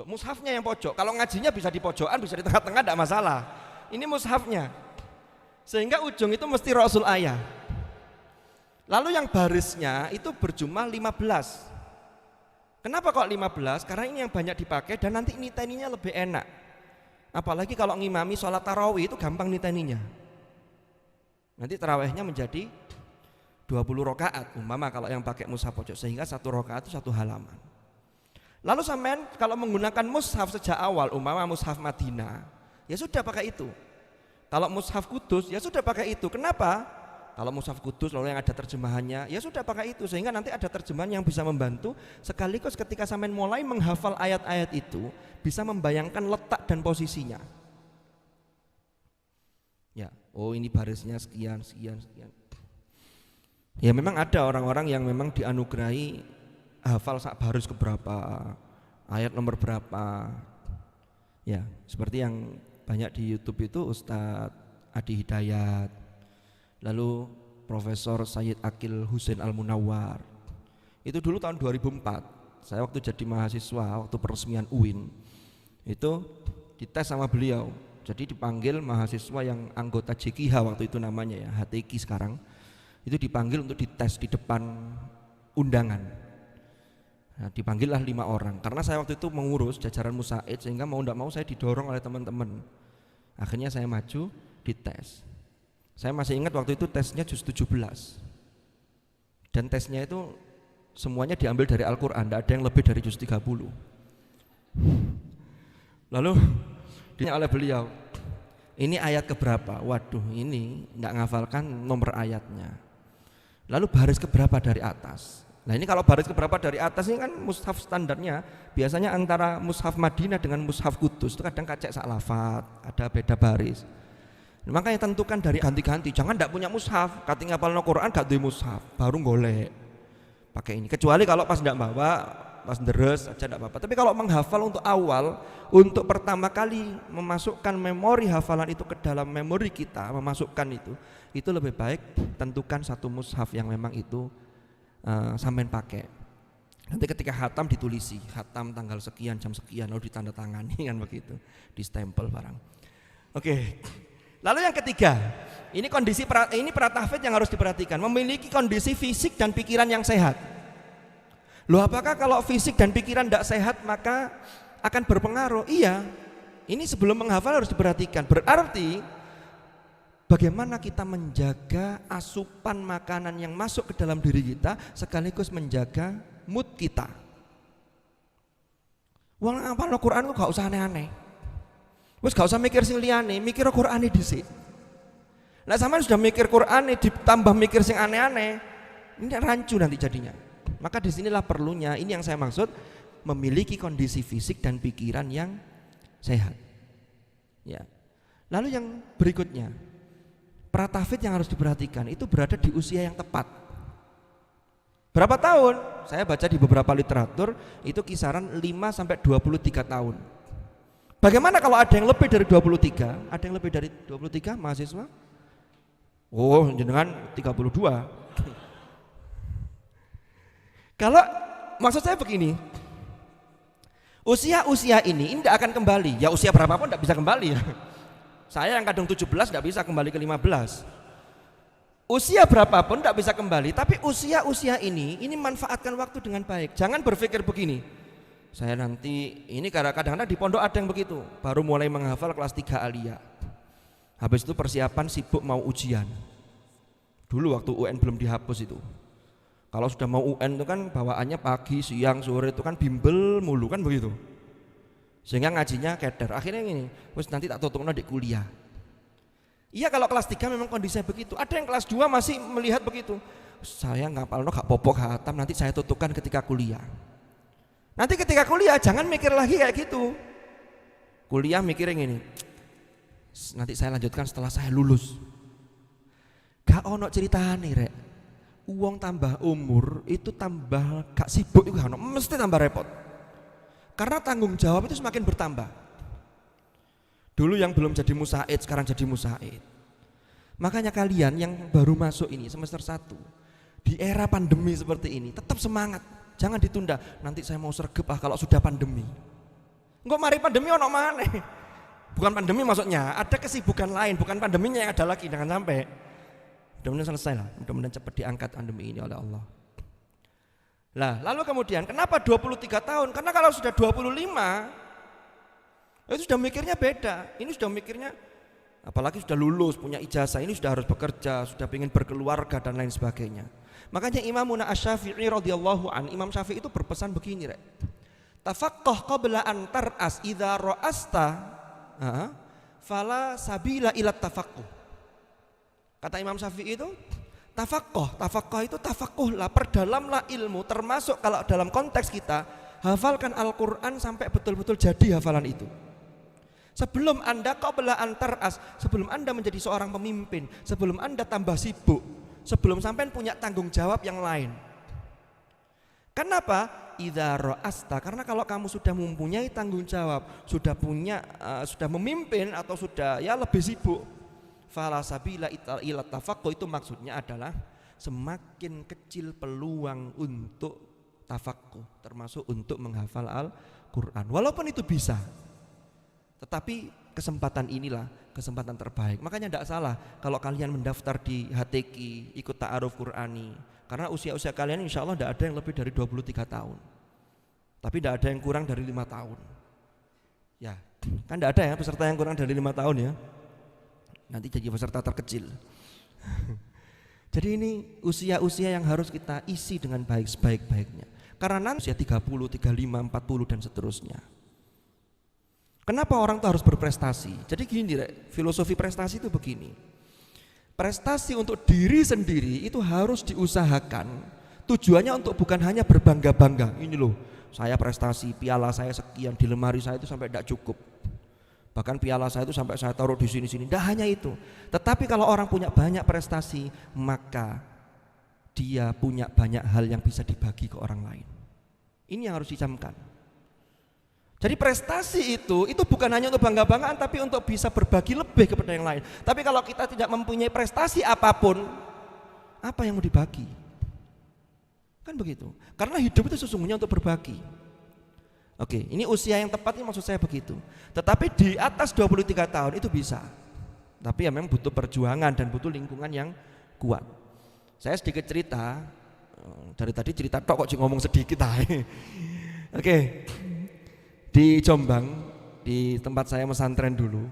Mushafnya yang pojok. Kalau ngajinya bisa di pojokan, bisa di tengah-tengah, tidak masalah. Ini mushafnya. Sehingga ujung itu mesti Rasul ayah. Lalu yang barisnya itu berjumlah 15. Kenapa kok 15? Karena ini yang banyak dipakai dan nanti niteninya lebih enak. Apalagi kalau ngimami sholat tarawih itu gampang niteninya. Nanti tarawihnya menjadi 20 rakaat umpama kalau yang pakai mushaf pojok, sehingga satu rakaat itu satu halaman. Lalu sampean kalau menggunakan mushaf sejak awal umpama mushaf Madinah, ya sudah pakai itu. Kalau mushaf Kudus ya sudah pakai itu. Kenapa? Kalau mushaf Kudus lalu yang ada terjemahannya, ya sudah pakai itu, sehingga nanti ada terjemahan yang bisa membantu sekaligus ketika sampean mulai menghafal ayat-ayat itu bisa membayangkan letak dan posisinya. Ya, oh ini barisnya sekian. Ya memang ada orang-orang yang memang dianugerahi hafal sak baris keberapa, ayat nomor berapa. Ya, seperti yang banyak di YouTube itu Ustadz Adi Hidayat, lalu Profesor Sayyid Akil Husain Al-Munawwar. Itu dulu tahun 2004. Saya waktu jadi mahasiswa, waktu peresmian UIN, itu dites sama beliau. Jadi dipanggil mahasiswa yang anggota JKH waktu itu namanya ya, HTQ sekarang. Itu dipanggil untuk dites di depan undangan. Nah, dipanggillah 5 orang karena saya waktu itu mengurus jajaran musaid sehingga mau tidak mau saya didorong oleh teman-teman. Akhirnya saya maju dites. Saya masih ingat waktu itu tesnya juz 17 dan tesnya itu semuanya diambil dari Al-Quran, tidak ada yang lebih dari juz 30. Lalu ditanya oleh beliau, ini ayat keberapa? Waduh, ini nggak ngafalkan nomor ayatnya. Lalu baris keberapa dari atas? Nah ini kalau baris keberapa dari atas ini kan mushaf standarnya biasanya antara mushaf Madinah dengan mushaf Kudus itu kadang kacek sak lafat, ada beda baris. Makanya tentukan dari ganti-ganti, jangan ndak punya mushaf, kating ngapalno Quran gak duwe mushaf, baru golek pakai ini. Kecuali kalau pas ndak bawa, pas deres aja ndak apa-apa. Tapi kalau menghafal untuk awal, untuk pertama kali memasukkan memori hafalan itu ke dalam memori kita, memasukkan itu lebih baik tentukan satu mushaf yang memang itu sampean pakai. Nanti ketika khatam ditulisi, khatam tanggal sekian jam sekian lalu ditandatangani kan begitu, di stempel barang. Oke. Lalu yang ketiga, ini kondisi ini para tahfidz yang harus diperhatikan, memiliki kondisi fisik dan pikiran yang sehat. Loh, apakah kalau fisik dan pikiran tidak sehat maka akan berpengaruh? Iya. Ini sebelum menghafal harus diperhatikan. Berarti bagaimana kita menjaga asupan makanan yang masuk ke dalam diri kita sekaligus menjaga mood kita. Wong ngapalno Quran kok gak usah aneh-aneh. Wis gak usah mikir sing liyane, mikir Qur'ane dhisik. Lah sampean sudah mikir Qur'ane ditambah mikir sing aneh-aneh, ini rancu nanti jadinya. Maka disinilah perlunya, ini yang saya maksud, memiliki kondisi fisik dan pikiran yang sehat. Ya. Lalu yang berikutnya, para tahfidz yang harus diperhatikan itu berada di usia yang tepat. Berapa tahun? Saya baca di beberapa literatur itu kisaran 5 sampai 23 tahun. Bagaimana kalau ada yang lebih dari 23? Ada yang lebih dari 23 mahasiswa? Oh, jenengan 32. Kalau maksud saya begini, usia-usia ini tidak akan kembali. Ya usia berapapun tidak bisa kembali ya. Saya yang kadang 17 tidak bisa kembali ke 15. Usia berapapun tidak bisa kembali. Tapi usia-usia ini manfaatkan waktu dengan baik. Jangan berpikir begini, saya nanti, ini kadang-kadang di pondok ada yang begitu, baru mulai menghafal kelas 3 aliyah. Habis itu persiapan sibuk mau ujian. Dulu waktu UN belum dihapus itu. Kalau sudah mau UN itu kan bawaannya pagi, siang, sore itu kan bimbel mulu kan begitu. Sehingga ngajinya keder. Akhirnya ini, wis nanti tak tutupno di kuliah. Iya kalau kelas 3 memang kondisinya begitu. Ada yang kelas 2 masih melihat begitu. Saya ngapalno gak popok khatam, nanti saya tutupkan ketika kuliah. Nanti ketika kuliah jangan mikir lagi kayak gitu. Kuliah mikirin ini, nanti saya lanjutkan setelah saya lulus. Gak ono ceritane rek. Uang tambah umur itu tambah gak sibuk itu gak ono, mesti tambah repot. Karena tanggung jawab itu semakin bertambah. Dulu yang belum jadi musaid sekarang jadi musaid. Makanya kalian yang baru masuk ini semester 1 di era pandemi seperti ini tetap semangat. Jangan ditunda, nanti saya mau sergep kalau sudah pandemi. Enggak mari pandemi ono maneh. Bukan pandemi maksudnya, ada kesibukan lain, bukan pandeminya yang ada lagi, jangan sampai. Mudah-mudahan selesai lah, mudah-mudahan cepat diangkat pandemi ini oleh Allah. Lah, lalu kemudian kenapa 23 tahun? Karena kalau sudah 25 itu sudah mikirnya beda. Ini sudah mikirnya apalagi sudah lulus, punya ijazah, ini sudah harus bekerja, sudah ingin berkeluarga dan lain sebagainya. Makanya Imamuna Asy-Syafi'i radhiyallahu an, Imam Syafi'i itu berpesan begini, rek. Tafaqqah qabla an tar'as idza ra'asta fala sabila ila tafaqquh. Kata Imam Syafi'i itu, tafaqqah itu tafaqquhlah, perdalamlah ilmu, termasuk kalau dalam konteks kita hafalkan Al-Qur'an sampai betul-betul jadi hafalan itu. Sebelum Anda qabla an tar'as, sebelum Anda menjadi seorang pemimpin, sebelum Anda tambah sibuk, sebelum sampai punya tanggung jawab yang lain. Kenapa? Idza ra'asta, karena kalau kamu sudah mempunyai tanggung jawab, sudah punya sudah memimpin atau sudah ya lebih sibuk, fala sabila ila tafaqquh, itu maksudnya adalah semakin kecil peluang untuk tafaqquh, termasuk untuk menghafal Al-Qur'an. Walaupun itu bisa, tetapi kesempatan inilah kesempatan terbaik. Makanya tidak salah kalau kalian mendaftar di HTQ, ikut ta'aruf Qur'ani. Karena usia-usia kalian insya Allah tidak ada yang lebih dari 23 tahun. Tapi tidak ada yang kurang dari 5 tahun. Ya, kan tidak ada ya peserta yang kurang dari 5 tahun ya. Nanti jadi peserta terkecil. Jadi ini usia-usia yang harus kita isi dengan baik sebaik-baiknya. Karena nanti usia 30, 35, 40 dan seterusnya. Kenapa orang itu harus berprestasi? Jadi gini, filosofi prestasi itu begini. Prestasi untuk diri sendiri itu harus diusahakan. Tujuannya untuk bukan hanya berbangga-bangga. Ini loh, saya prestasi, piala saya sekian, di lemari saya itu sampai tidak cukup. Bahkan piala saya itu sampai saya taruh di sini-sini. Tidak hanya itu. Tetapi kalau orang punya banyak prestasi, maka dia punya banyak hal yang bisa dibagi ke orang lain. Ini yang harus dicamkan. Jadi prestasi itu bukan hanya untuk bangga-banggaan, tapi untuk bisa berbagi lebih kepada yang lain. Tapi kalau kita tidak mempunyai prestasi apapun, apa yang mau dibagi? Kan begitu. Karena hidup itu sesungguhnya untuk berbagi. Oke, ini usia yang tepat ini maksud saya begitu. Tetapi di atas 23 tahun itu bisa. Tapi ya memang butuh perjuangan dan butuh lingkungan yang kuat. Saya sedikit cerita, dari tadi cerita tok kok ngomong sedikit aja. Oke. Di Jombang, di tempat saya pesantren dulu,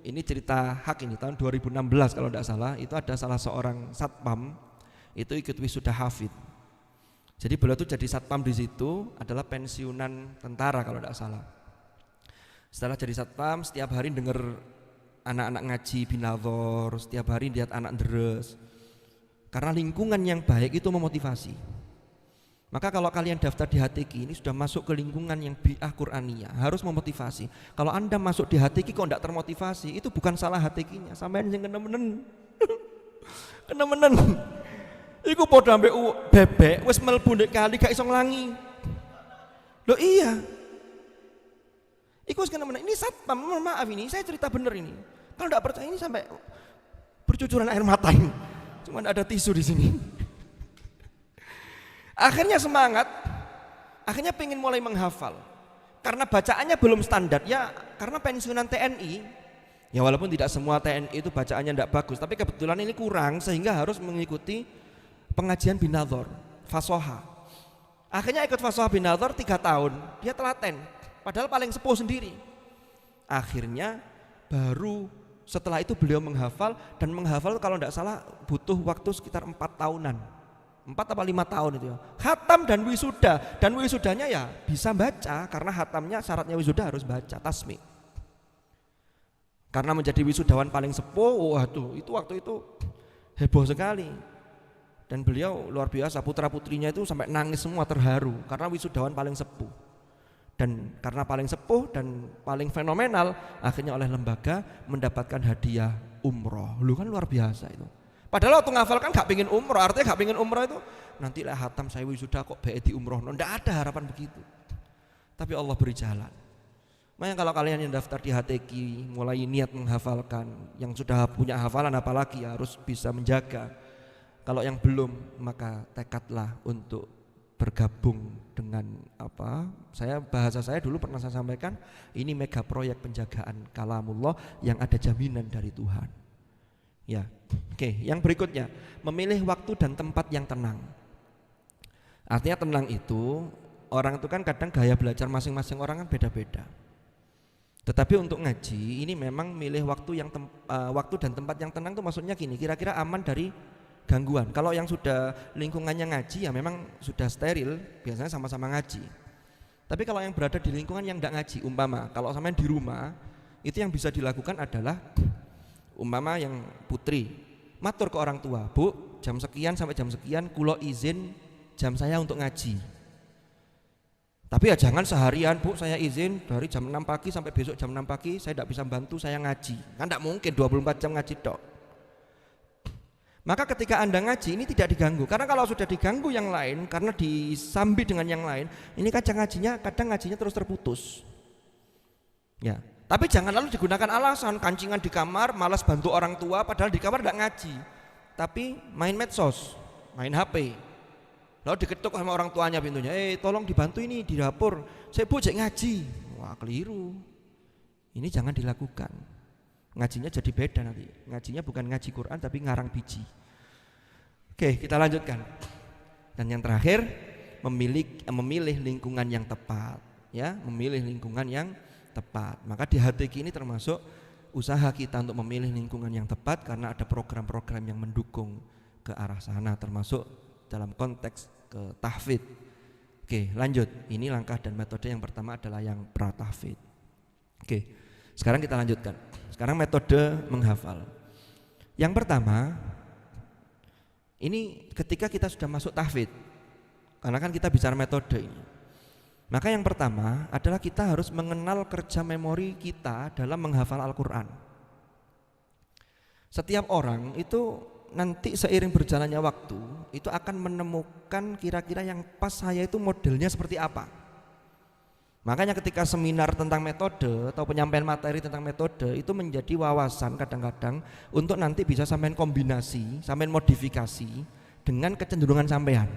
ini cerita hak ini tahun 2016 kalau tidak salah, itu ada salah seorang satpam itu ikut wisuda hafid. Jadi beliau itu jadi satpam di situ adalah pensiunan tentara kalau tidak salah. Setelah jadi satpam, setiap hari dengar anak-anak ngaji binadhor, setiap hari lihat anak deres. Karena lingkungan yang baik itu memotivasi. Maka kalau kalian daftar di HTQ ini sudah masuk ke lingkungan yang bi'ah Qur'aniyah, harus memotivasi. Kalau Anda masuk di HTQ kok tidak termotivasi, itu bukan salah HTQ-nya, sampean sing kena-menen. Kena-menen. Iku padha ambek bebek wis mlebu ndek kali gak iso nglangi. Loh iya. Iku wis kena-menen. Ini satpam, maaf ini, saya cerita bener ini. Kalau tidak percaya ini sampai bercucuran air mata ini. Cuma ada tisu di sini. Akhirnya semangat, akhirnya pengen mulai menghafal. Karena bacaannya belum standar, ya karena pensiunan TNI, ya walaupun tidak semua TNI itu bacaannya tidak bagus, tapi kebetulan ini kurang sehingga harus mengikuti pengajian binadhor, fasoha. Akhirnya ikut fasoha binadhor 3 tahun, dia telaten, padahal paling sepuh sendiri. Akhirnya baru setelah itu beliau menghafal, dan menghafal kalau tidak salah butuh waktu sekitar 4 tahunan. 4 atau 5 tahun itu ya. Khatam dan wisudanya ya bisa baca karena khatamnya syaratnya wisuda harus baca tasmi. Karena menjadi wisudawan paling sepuh, waduh itu waktu itu heboh sekali. Dan beliau luar biasa, putra-putrinya itu sampai nangis semua terharu karena wisudawan paling sepuh. Dan karena paling sepuh dan paling fenomenal, akhirnya oleh lembaga mendapatkan hadiah umroh. Lu kan luar biasa itu. Padahal waktu ngafal kan gak pengen umroh, artinya gak pengen umroh itu nanti lah hatam saya wisuda kok bae di umroh. Tidak ada harapan begitu. Tapi Allah beri jalan. Makanya kalau kalian yang daftar di HTQ mulai niat menghafalkan, yang sudah punya hafalan apalagi harus bisa menjaga. Kalau yang belum maka tekadlah untuk bergabung dengan bahasa saya dulu pernah saya sampaikan, ini mega proyek penjagaan kalamullah yang ada jaminan dari Tuhan. Ya, oke. Yang berikutnya, memilih waktu dan tempat yang tenang. Artinya tenang itu, orang itu kan kadang gaya belajar masing-masing orang kan beda-beda. Tetapi untuk ngaji ini memang milih waktu waktu dan tempat yang tenang itu maksudnya gini, kira-kira aman dari gangguan. Kalau yang sudah lingkungannya ngaji ya memang sudah steril, biasanya sama-sama ngaji. Tapi kalau yang berada di lingkungan yang tidak ngaji, umpama kalau sampean di rumah, itu yang bisa dilakukan adalah umpama yang putri matur ke orang tua, Bu, jam sekian sampai jam sekian kulo izin jam saya untuk ngaji. Tapi ya jangan seharian, Bu, saya izin dari jam 6 pagi sampai besok jam 6 pagi saya tidak bisa bantu, saya ngaji. Kan tidak mungkin 24 jam ngaji dok. Maka ketika Anda ngaji ini tidak diganggu. Karena kalau sudah diganggu yang lain, karena disambi dengan yang lain, ini kadang ngajinya terus terputus. Ya. Tapi jangan lalu digunakan alasan kancingan di kamar, malas bantu orang tua, padahal di kamar tidak ngaji, tapi main medsos, main HP. Lalu diketuk sama orang tuanya pintunya, tolong dibantu ini di dapur, saya Bu cek ngaji. Wah keliru, ini jangan dilakukan. Ngajinya jadi beda nanti, ngajinya bukan ngaji Quran tapi ngarang biji. Oke, kita lanjutkan. Dan yang terakhir, memilih lingkungan yang tepat, ya, memilih lingkungan yang tepat. Maka di HTQ ini termasuk usaha kita untuk memilih lingkungan yang tepat karena ada program-program yang mendukung ke arah sana, termasuk dalam konteks ke tahfidz. Oke, lanjut. Ini langkah dan metode yang pertama adalah yang pra-tahfidz. Oke, sekarang kita lanjutkan. Sekarang metode menghafal. Yang pertama, ini ketika kita sudah masuk tahfidz, karena kan kita bicara metode ini. Maka yang pertama adalah kita harus mengenal kerja memori kita dalam menghafal Al-Quran. Setiap orang itu nanti seiring berjalannya waktu itu akan menemukan kira-kira yang pas saya itu modelnya seperti apa. Makanya ketika seminar tentang metode atau penyampaian materi tentang metode itu menjadi wawasan kadang-kadang untuk nanti bisa sampean kombinasi, sampean modifikasi dengan kecenderungan sampean.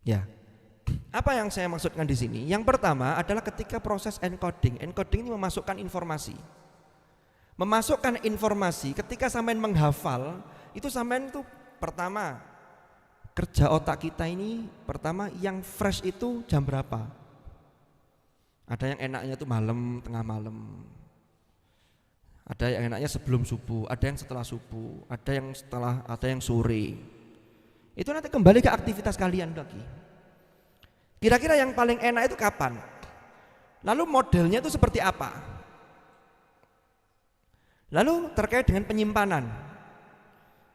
Ya. Apa yang saya maksudkan di sini? Yang pertama adalah ketika proses encoding. Encoding ini memasukkan informasi. Memasukkan informasi ketika sampean menghafal, itu sampean itu pertama kerja otak kita ini pertama yang fresh itu jam berapa? Ada yang enaknya itu malam, tengah malam. Ada yang enaknya sebelum subuh, ada yang setelah subuh, ada yang sore. Itu nanti kembali ke aktivitas kalian lagi. Kira-kira yang paling enak itu kapan? Lalu modelnya itu seperti apa? Lalu terkait dengan penyimpanan,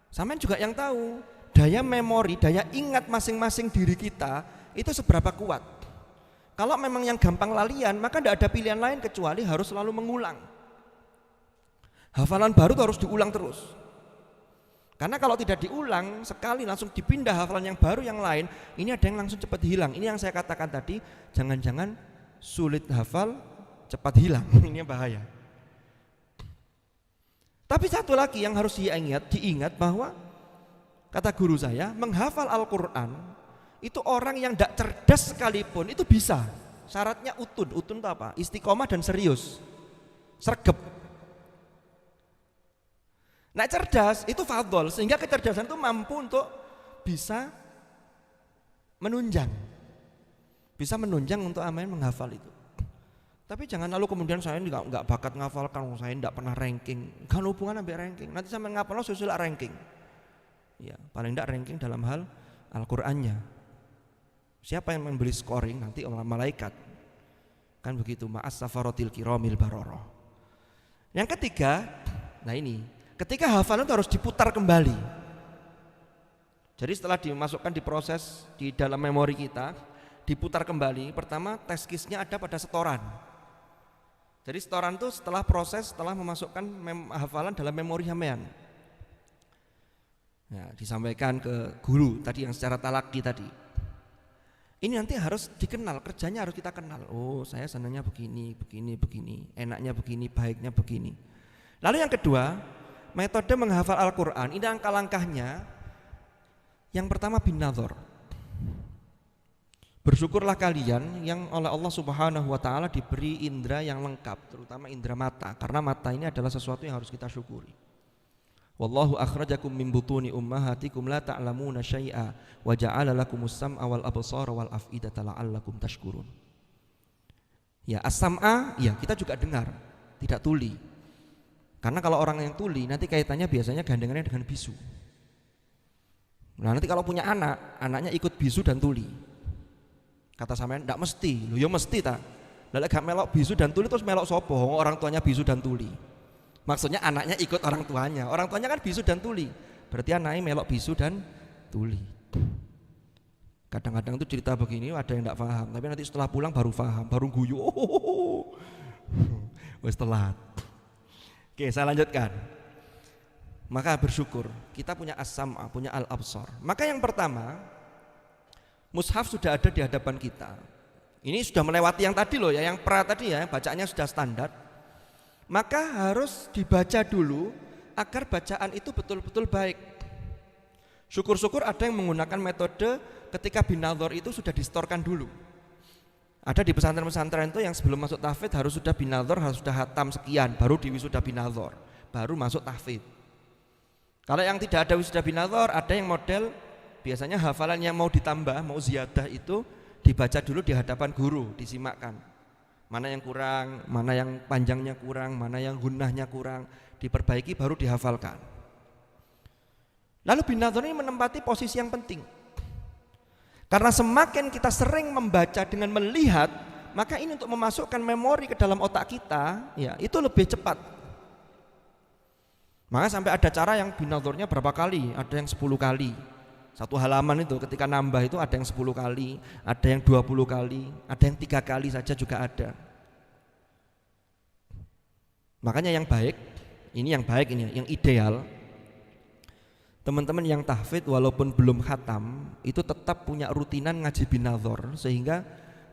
sampean juga yang tahu daya memori, daya ingat masing-masing diri kita itu seberapa kuat. Kalau memang yang gampang lalian, maka tidak ada pilihan lain kecuali harus selalu mengulang. Hafalan baru harus diulang terus. Karena kalau tidak diulang sekali langsung dipindah hafalan yang baru yang lain, ini ada yang langsung cepat hilang. Ini yang saya katakan tadi, jangan-jangan sulit hafal cepat hilang. Ini yang bahaya. Tapi satu lagi yang harus diingat bahwa kata guru saya, menghafal Al-Quran itu orang yang tidak cerdas sekalipun itu bisa. Syaratnya utun itu apa? Istiqomah dan serius, sregep. Nah cerdas itu fadhol, sehingga kecerdasan itu mampu untuk bisa menunjang untuk aman menghafal itu. Tapi jangan lalu kemudian saya nggak bakat ngafalkan, saya tidak pernah ranking. Kan hubungan sampai ranking. Nanti sampai ngapalno susul ranking. Ya, paling tidak ranking dalam hal Al-Qur'annya. Siapa yang membeli scoring nanti oleh malaikat. Kan begitu, ma'as safaratil kiramil bararah. Yang ketiga, nah ini, ketika hafalan itu harus diputar kembali. Jadi setelah dimasukkan di proses di dalam memori kita, diputar kembali. Pertama test case-nya ada pada setoran. Jadi setoran itu setelah memasukkan hafalan dalam memori sampean. Nah, disampaikan ke guru tadi yang secara talaki tadi. Ini nanti harus dikenal, kerjanya harus kita kenal. Oh, saya senangnya begini, enaknya begini, baiknya begini. Lalu yang kedua, metode menghafal Al-Quran, ini langkah-langkahnya. Yang pertama bin nadhar. Bersyukurlah kalian yang oleh Allah Subhanahu wa taala diberi indera yang lengkap, terutama indera mata, karena mata ini adalah sesuatu yang harus kita syukuri. Wallahu akhrajakum min butuni ummahatikum la ta'lamuna syai'a wa ja'ala lakumus sam'a wal absara wal af'idata la'allakum tashkurun. Ya, as-sam'a, ya kita juga dengar, tidak tuli. Karena kalau orang yang tuli nanti kaitannya biasanya gandengannya dengan bisu. Nah, nanti kalau punya anak, anaknya ikut bisu dan tuli. Kata sampean ndak mesti, lho ya mesti ta. Lah gak melok bisu dan tuli terus melok sapa? Orang tuanya bisu dan tuli. Maksudnya anaknya ikut orang tuanya. Orang tuanya kan bisu dan tuli. Berarti anaknya melok bisu dan tuli. Kadang-kadang itu cerita begini ada yang enggak paham, tapi nanti setelah pulang baru paham, baru guyu. Wes telat. Oke, saya lanjutkan. Maka bersyukur, kita punya as-sam'a, punya al-absar. Maka yang pertama, mushaf sudah ada di hadapan kita. Ini sudah melewati yang tadi loh ya, yang pra tadi ya, bacaannya sudah standar. Maka harus dibaca dulu agar bacaan itu betul-betul baik. Syukur-syukur ada yang menggunakan metode ketika binadhar itu sudah distorkan dulu. Ada di pesantren-pesantren itu yang sebelum masuk tahfidz harus sudah binadhar, harus sudah hatam sekian, baru diwisuda binadhar, baru masuk tahfidz. Kalau yang tidak ada wisuda binadhar, ada yang model biasanya hafalan yang mau ditambah, mau ziyadah itu dibaca dulu di hadapan guru, disimakkan. Mana yang kurang, mana yang panjangnya kurang, mana yang gunnahnya kurang, diperbaiki baru dihafalkan. Lalu bin nadhar ini menempati posisi yang penting. Karena semakin kita sering membaca dengan melihat, maka ini untuk memasukkan memori ke dalam otak kita, ya itu lebih cepat. Maka sampai ada cara yang bin nadharnya berapa kali, ada yang 10 kali. Satu halaman itu ketika nambah itu ada yang 10 kali, ada yang 20 kali, ada yang 3 kali saja juga ada. Makanya yang baik, yang ideal, teman-teman yang tahfidz walaupun belum khatam itu tetap punya rutinan ngaji bin nadhar, sehingga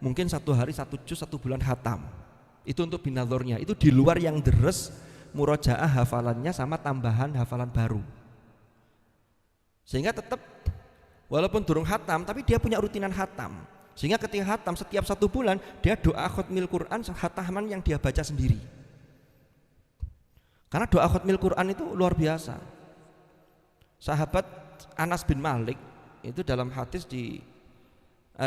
mungkin 1 hari 1 juz 1 bulan khatam. Itu untuk bin nadharnya, itu di luar yang deres murojaah hafalannya sama tambahan hafalan baru. Sehingga tetap walaupun durung khatam tapi dia punya rutinan khatam. Sehingga ketika khatam setiap 1 bulan dia doa khatmil Quran khataman yang dia baca sendiri. Karena doa khatmil Quran itu luar biasa. Sahabat Anas bin Malik itu dalam hadis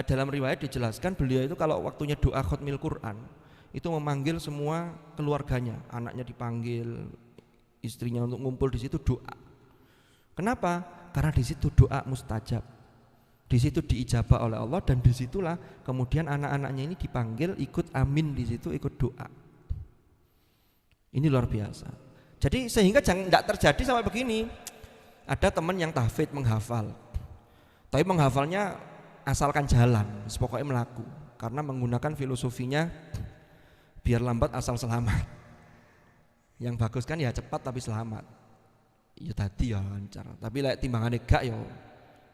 dalam riwayat dijelaskan beliau itu kalau waktunya doa khatmil Quran itu memanggil semua keluarganya, anaknya dipanggil, istrinya untuk ngumpul di situ doa. Kenapa? Karena di situ doa mustajab, di situ diijabah oleh Allah, dan disitulah kemudian anak-anaknya ini dipanggil ikut amin di situ, ikut doa. Ini luar biasa. Jadi sehingga jangan tidak terjadi sampai begini. Ada teman yang tahfidz menghafal, tapi menghafalnya asalkan jalan, pokoknya melaku, karena menggunakan filosofinya biar lambat asal selamat. Yang bagus kan ya cepat tapi selamat. Ya tadi ya lancar. Tapi lek timbangane gak ya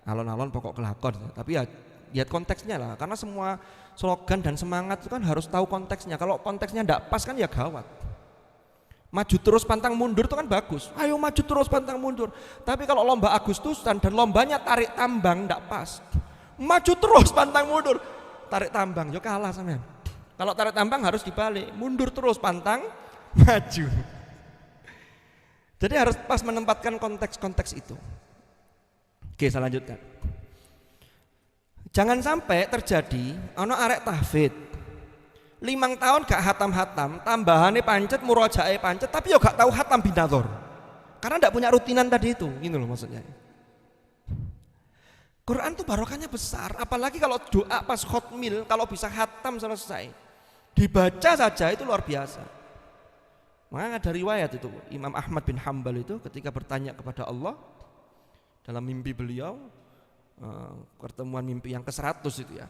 alon-alon pokok kelakon. Tapi ya lihat konteksnya lah. Karena semua slogan dan semangat itu kan harus tahu konteksnya. Kalau konteksnya ndak pas kan ya gawat. Maju terus pantang mundur itu kan bagus. Ayo maju terus pantang mundur. Tapi kalau lomba Agustusan dan lombanya tarik tambang ndak pas. Maju terus pantang mundur, tarik tambang yo kalah sampean. Kalau tarik tambang harus dibalik, mundur terus pantang maju. Jadi harus pas menempatkan konteks-konteks itu. Oke, saya lanjutkan. Jangan sampai terjadi ono arek tahfidz 5 tahun gak hatam-hatam, tambahannya pancet, murojae pancet, tapi yo gak tahu hatam bin nadhar. Karena ndak punya rutinan tadi itu, gitu loh maksudnya. Quran itu barokahnya besar, apalagi kalau doa pas khotmil, kalau bisa hatam selesai, dibaca saja itu luar biasa. Maka ada riwayat itu Imam Ahmad bin Hanbal itu ketika bertanya kepada Allah dalam mimpi beliau, pertemuan mimpi yang ke-100 itu ya,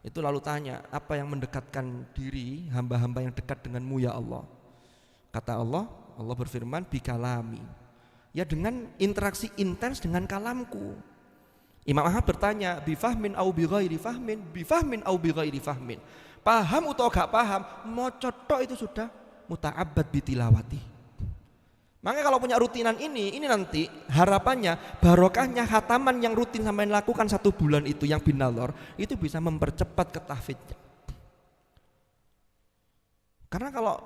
itu lalu tanya, apa yang mendekatkan diri hamba-hamba yang dekat denganmu ya Allah? Kata Allah berfirman bikalami, ya dengan interaksi intens dengan kalamku. Imam Ahmad bertanya, bifahmin au bighairi fahmin, bifahmin au bighairi fahmin. Paham atau gak paham, maca tok itu sudah muta'abbad bitilawati. Makanya kalau punya rutinan ini nanti harapannya barokahnya khataman yang rutin sampai lakukan 1 bulan itu yang bin nadhar itu bisa mempercepat ketahfidznya. Karena kalau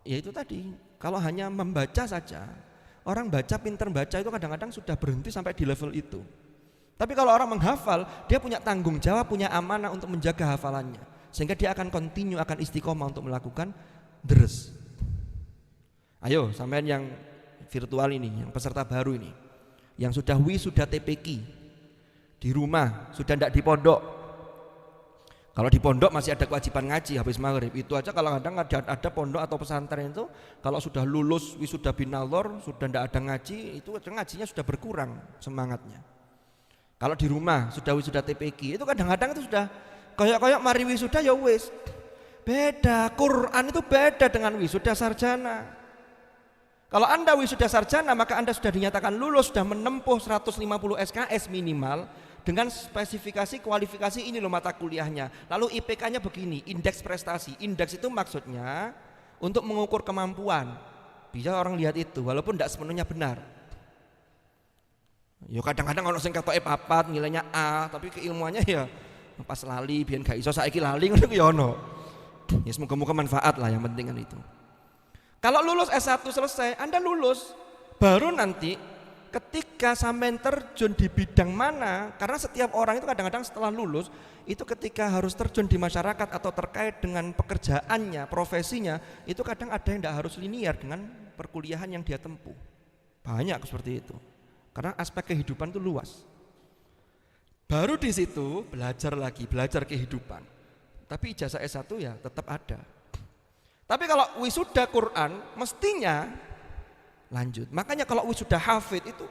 ya itu tadi, kalau hanya membaca saja, orang baca pinter baca itu kadang-kadang sudah berhenti sampai di level itu. Tapi kalau orang menghafal, dia punya tanggung jawab, punya amanah untuk menjaga hafalannya, sehingga dia akan continue, akan istiqomah untuk melakukan deres. Ayo sampean yang virtual ini, yang peserta baru ini, yang sudah wisuda TPQ di rumah, sudah tidak di pondok. Kalau di pondok masih ada kewajiban ngaji habis maghrib. Itu aja kalau kadang ada pondok atau pesantren itu, kalau sudah lulus wisuda bin nadhar, sudah tidak ada ngaji, itu ngajinya sudah berkurang semangatnya. Kalau di rumah sudah wisuda TPQ itu kadang-kadang itu sudah kayak mari wisuda ya wis. Beda, Quran itu beda dengan wisuda sarjana. Kalau Anda wisuda sarjana maka Anda sudah dinyatakan lulus, sudah menempuh 150 SKS minimal dengan spesifikasi kualifikasi ini loh mata kuliahnya. Lalu IPK-nya begini, indeks prestasi. Indeks itu maksudnya untuk mengukur kemampuan. Bisa orang lihat itu walaupun tidak sepenuhnya benar. Ya kadang-kadang ono sing ketoke papat nilainya A, tapi keilmuannya ya pas lali biyen gak iso saiki lali ngono ya ono. Ya semoga-moga manfaat lah, yang penting kan itu. Kalau lulus S1 selesai, Anda lulus, baru nanti ketika sampean terjun di bidang mana, karena setiap orang itu kadang-kadang setelah lulus itu ketika harus terjun di masyarakat atau terkait dengan pekerjaannya, profesinya, itu kadang ada yang tidak harus linear dengan perkuliahan yang dia tempuh. Banyak seperti itu. Karena aspek kehidupan itu luas. Baru di situ belajar lagi, belajar kehidupan. Tapi ijazah S1 ya tetap ada. Tapi kalau wisuda Quran mestinya lanjut. Makanya kalau wisuda hafid itu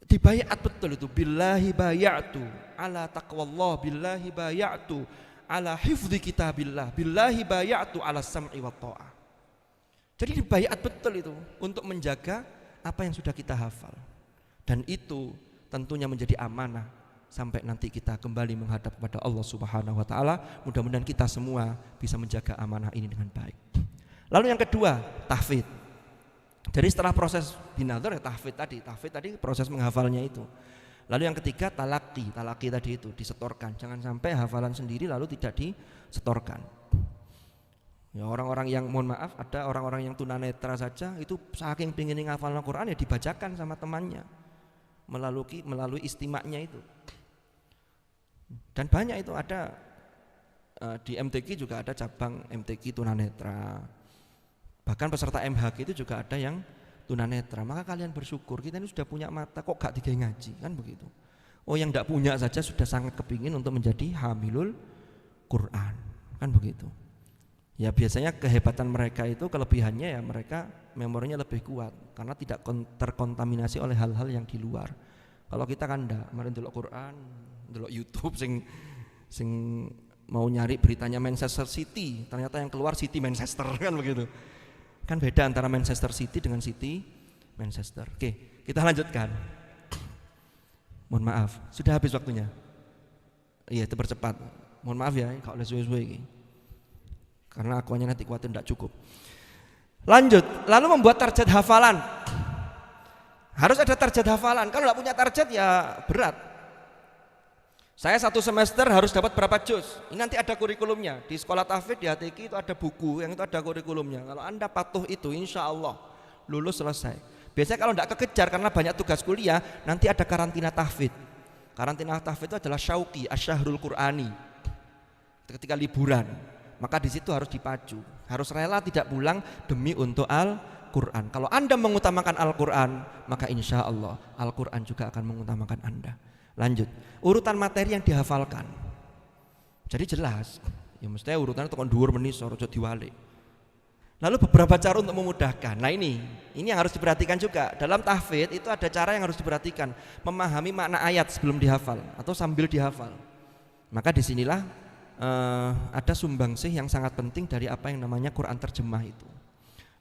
dibayat betul itu, billahi bayatu ala taqwallah, billahi bayatu ala hifdzi kitabillah, billahi bayatu ala sam'i wa ta'ah. Jadi dibayat betul itu untuk menjaga apa yang sudah kita hafal. Dan itu tentunya menjadi amanah sampai nanti kita kembali menghadap kepada Allah Subhanahu wa taala. Mudah-mudahan kita semua bisa menjaga amanah ini dengan baik. Lalu yang kedua, tahfidz. Jadi setelah proses binadhar ya tahfidz tadi proses menghafalnya itu. Lalu yang ketiga talaqi tadi itu disetorkan. Jangan sampai hafalan sendiri lalu tidak disetorkan. Ya orang-orang yang mohon maaf ada orang-orang yang tunanetra saja itu saking pingin menghafal Al-Qur'an ya dibacakan sama temannya melalui istimaknya itu. Dan banyak itu ada di MTQ juga ada cabang MTQ tunanetra. Bahkan peserta MHQ itu juga ada yang tunanetra. Maka kalian bersyukur kita ini sudah punya mata kok gak digawe ngaji kan begitu. Oh yang gak punya saja sudah sangat kepingin untuk menjadi hamilul Quran kan begitu. Ya biasanya kehebatan mereka itu kelebihannya ya mereka memorinya lebih kuat karena tidak terkontaminasi oleh hal-hal yang di luar. Kalau kita kan enggak, kemarin delok Quran, delok YouTube sing mau nyari beritanya Manchester City, ternyata yang keluar City Manchester kan begitu. Kan beda antara Manchester City dengan City Manchester. Oke, kita lanjutkan. Mohon maaf, sudah habis waktunya. Iya, dipercepat. Mohon maaf ya, kalau oleh suwe-suwe ini. Karena aku hanya nanti khawatir tidak cukup. Lanjut, lalu membuat target hafalan. Harus ada target hafalan. Kalau tidak punya target ya berat. Saya 1 semester harus dapat berapa juz. Ini nanti ada kurikulumnya. Di sekolah tahfidz di HTQ itu ada buku yang itu ada kurikulumnya. Kalau Anda patuh itu insya Allah lulus selesai. Biasanya kalau tidak kekejar karena banyak tugas kuliah, nanti ada karantina tahfidz. Karantina tahfidz itu adalah syauqi, asyahrul Qur'ani. Ketika liburan, maka di situ harus dipacu. Harus rela tidak pulang demi untuk Al-Qur'an. Kalau Anda mengutamakan Al-Qur'an, maka insya Allah Al-Qur'an juga akan mengutamakan Anda. Lanjut, urutan materi yang dihafalkan. Jadi jelas, ya mestinya urutannya tekan dhuwur menisor aja diwalik. Lalu beberapa cara untuk memudahkan. Nah ini yang harus diperhatikan juga. Dalam tahfidz itu ada cara yang harus diperhatikan, memahami makna ayat sebelum dihafal atau sambil dihafal. Maka disinilah ada sumbangsih yang sangat penting dari apa yang namanya Quran terjemah itu.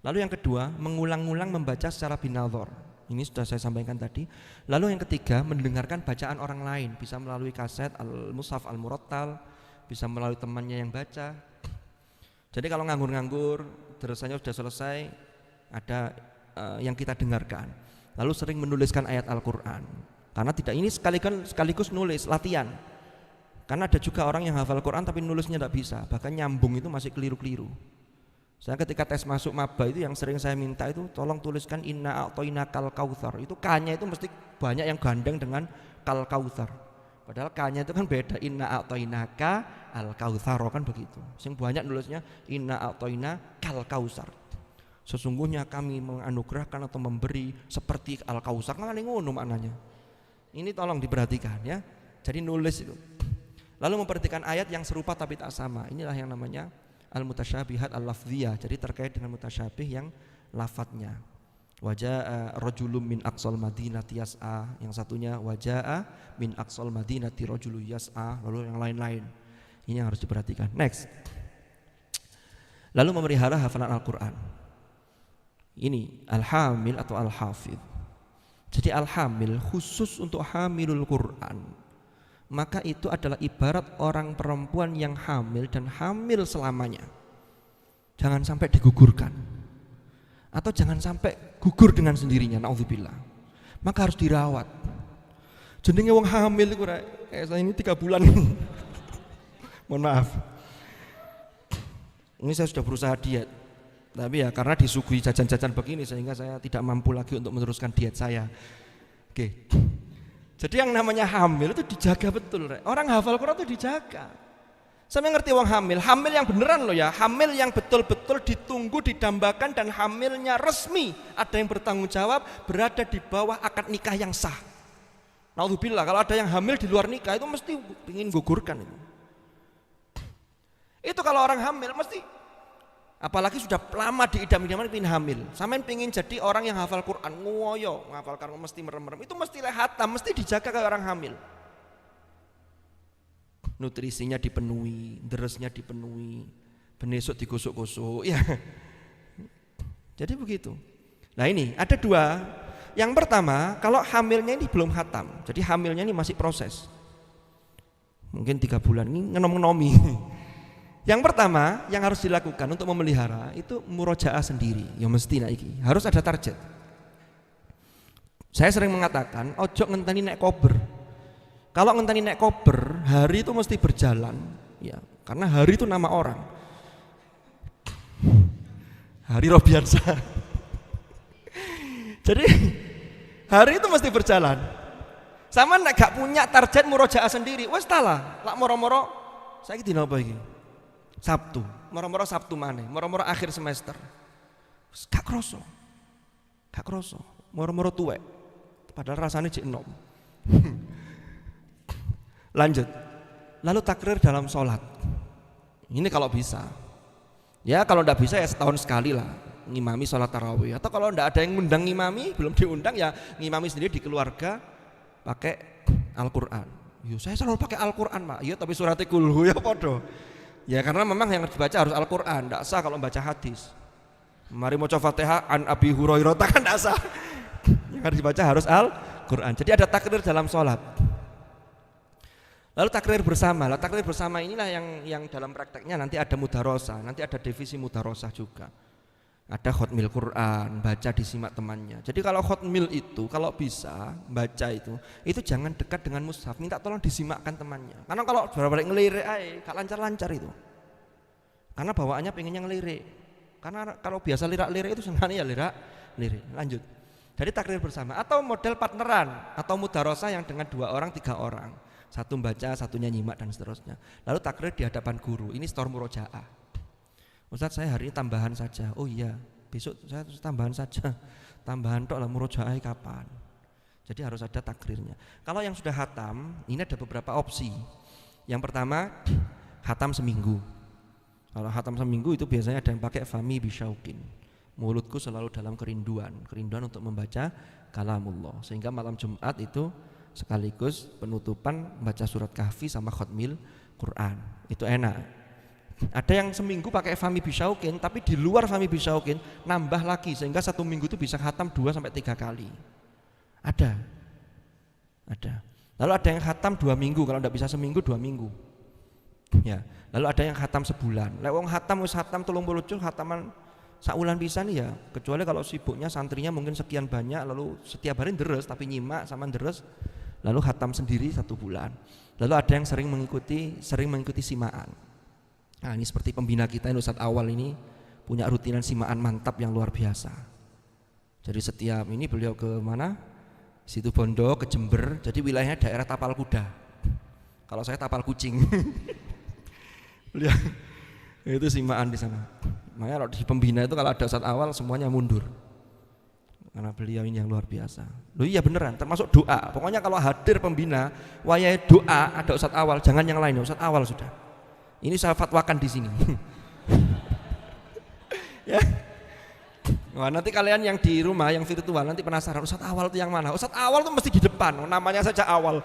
Lalu yang kedua, mengulang-ulang membaca secara binadhar. Ini sudah saya sampaikan tadi. Lalu yang ketiga, mendengarkan bacaan orang lain, bisa melalui kaset al-mushaf al-murattal, bisa melalui temannya yang baca. Jadi kalau nganggur-nganggur, derasanya sudah selesai, ada yang kita dengarkan. Lalu sering menuliskan ayat Al-Qur'an. Karena tidak ini sekaligus nulis, latihan. Karena ada juga orang yang hafal Quran tapi nulisnya tidak bisa, bahkan nyambung itu masih keliru-keliru. Saya ketika tes masuk maba itu yang sering saya minta itu tolong tuliskan inna a'toina kal kautsar. Itu K-nya itu mesti banyak yang gandeng dengan kal kautsar. Padahal K-nya itu kan beda, inna a'toina ka al kautsar kan begitu. Sing banyak nulisnya inna a'toina kal kautsar. Sesungguhnya kami menganugerahkan atau memberi seperti al kautsar. Kan ngono maknanya. Ini tolong diperhatikan ya. Jadi nulis itu. Lalu memperhatikan ayat yang serupa tapi tak sama. Inilah yang namanya al-mutasyabihat al-lafziyah. Jadi terkait dengan mutasyabih yang lafadznya. Waja'a rajulun min aqsal madinati yas'a, yang satunya waja'a min aqsal madinati rajulun yas'a, lalu yang lain-lain. Ini yang harus diperhatikan. Next. Lalu memelihara hafalan Al-Qur'an. Ini al-hamil atau al-hafidh. Jadi al-hamil khusus untuk hamilul Qur'an. Maka itu adalah ibarat orang perempuan yang hamil dan hamil selamanya. Jangan sampai digugurkan atau jangan sampai gugur dengan sendirinya, naudzubillah. Maka harus dirawat. Jenenge wong hamil iku kayak saya ini 3 bulan. Mohon maaf. Ini saya sudah berusaha diet. Tapi ya karena disuguhi jajan-jajan begini sehingga saya tidak mampu lagi untuk meneruskan diet saya. Oke. Jadi yang namanya hamil itu dijaga betul, Rek. Orang hafal Quran itu dijaga. Sampai ngerti wong hamil yang beneran loh ya, hamil yang betul-betul ditunggu, didambakan dan hamilnya resmi, ada yang bertanggung jawab, berada di bawah akad nikah yang sah. Naudzubillah, kalau ada yang hamil di luar nikah itu mesti ingin gugurkan itu. Itu kalau orang hamil mesti, apalagi sudah lama diidam-idaman ingin hamil, sampean pengen jadi orang yang hafal Quran, ngoyo, menghafal Quran mesti merem-merem, itu mesti hatam, mesti dijaga kayak orang hamil. Nutrisinya dipenuhi, deresnya dipenuhi, benesok digosok-gosok, ya. Jadi begitu. Nah ini ada dua. Yang pertama, kalau hamilnya ini belum khatam, jadi hamilnya ini masih proses. Mungkin 3 bulan ini ngenom-ngenomi. Yang pertama, yang harus dilakukan untuk memelihara itu murojaah sendiri. Ya mesti naiki, harus ada target. Saya sering mengatakan, ojo ngenteni nek kober. Kalau ngenteni nek kober, hari itu mesti berjalan, ya, karena hari itu nama orang. Hari Robiansa. Jadi hari itu mesti berjalan. Sama nek gak punya target murojaah sendiri, wes talah. Lak moro-moro, saya dina apa iki? Sabtu. Moro-moro Sabtu maneh, moro-moro akhir semester. Gak kroso. Gak kroso. Moro-moro tuwek. Padahal rasanya cek enom. Lanjut, lalu takrir dalam sholat. Ini kalau bisa. Ya kalau tidak bisa ya setahun sekali lah ngimami sholat tarawih. Atau kalau tidak ada yang ngundang ngimami, belum diundang ya ngimami sendiri di keluarga pakai Al-Quran. Yo saya selalu pakai Al-Quran Pak. Iya tapi suratnya kulhu ya podo. Ya karena memang yang dibaca harus Al-Quran. Tidak sah kalau baca hadis. Mari mau coba Fatihah an Abi Hurairah kan tidak sah. Yang harus dibaca harus Al-Quran. Jadi ada takrir dalam sholat. Lalu takrir bersama. Lalu takrir bersama inilah yang dalam prakteknya nanti ada mudarosah, nanti ada divisi mudarosah juga. Ada khotmil Quran, baca disimak temannya. Jadi kalau khotmil itu kalau bisa baca itu jangan dekat dengan mushaf, minta tolong disimakkan temannya. Karena kalau balik ngelirik gak lancar-lancar itu. Karena bawaannya pengennya ngelirik. Karena kalau biasa lirak-lirik itu sebenarnya ya lirik. Lanjut. Jadi takrir bersama atau model partneran atau mudarosah yang dengan 2 orang 3 orang. Satu membaca, satunya nyimak dan seterusnya. Lalu takrir di hadapan guru. Ini store murojaah. Ustaz saya hari ini tambahan saja. Oh iya, besok saya tambahan saja. Tambahan tok lah murojaah kapan? Jadi harus ada takrirnya. Kalau yang sudah khatam, ini ada beberapa opsi. Yang pertama, khatam seminggu. Kalau khatam seminggu itu biasanya ada yang pakai fami bisyauqin. Mulutku selalu dalam kerinduan untuk membaca kalamullah. Sehingga malam Jumat itu sekaligus penutupan baca surat Kahfi sama khotmil Quran. Itu enak. Ada yang seminggu pakai fami bisyauqin, tapi di luar fami bisyauqin nambah lagi sehingga 1 minggu itu bisa khatam 2 sampai 3 kali. Ada. Lalu ada yang khatam 2 minggu, kalau tidak bisa seminggu 2 minggu. Ya. Lalu ada yang khatam sebulan. Lek wong khatam wis khatam 30 juz khataman saulan pisan ya, kecuali kalau sibuknya santrinya mungkin sekian banyak lalu setiap hari deres tapi nyimak sama deres. Lalu khatam sendiri 1 bulan. Lalu ada yang sering mengikuti simaan. Nah ini seperti pembina kita yang Ustadz awal ini punya rutinan simaan mantap yang luar biasa. Jadi setiap ini beliau ke mana? Situ Bondo, ke Jember. Jadi wilayahnya daerah tapal kuda. Kalau saya tapal kucing. Beliau itu simaan di sana. Makanya kalau di pembina itu kalau ada Ustadz awal semuanya mundur. Karena beliau ini yang luar biasa. Loh iya beneran, termasuk doa. Pokoknya kalau hadir pembina, wayai doa ada Ustadz awal, jangan yang lain, Ustadz awal sudah. Ini saya fatwakan di sini. Ya. Wah, nanti kalian yang di rumah, yang virtual nanti penasaran Ustadz awal itu yang mana? Ustadz awal itu mesti di depan, namanya saja awal.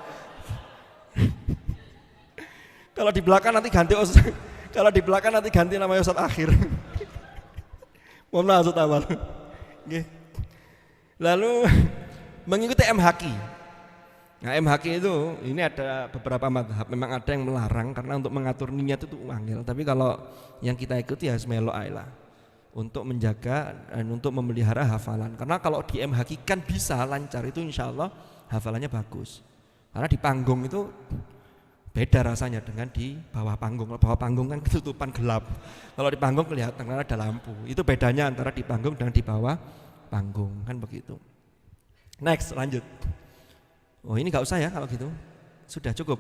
Kalau di belakang nanti ganti namanya Ustadz akhir. Mohon maaf Ustadz awal. Nggih. Lalu mengikuti MHQ. Nah MHQ itu ini ada beberapa mazhab, memang ada yang melarang karena untuk mengatur niat itu angel. Tapi kalau yang kita ikuti ya melok ae lah. Untuk menjaga dan untuk memelihara hafalan. Karena kalau di MHQ kan bisa lancar itu insya Allah hafalannya bagus. Karena di panggung itu Beda rasanya dengan di bawah panggung. Kalau bawah panggung kan ketutupan gelap. Kalau di panggung kelihatan karena ada lampu. Itu bedanya antara di panggung dan di bawah panggung, kan begitu. Next, lanjut. Oh, ini nggak usah ya kalau gitu. Sudah cukup.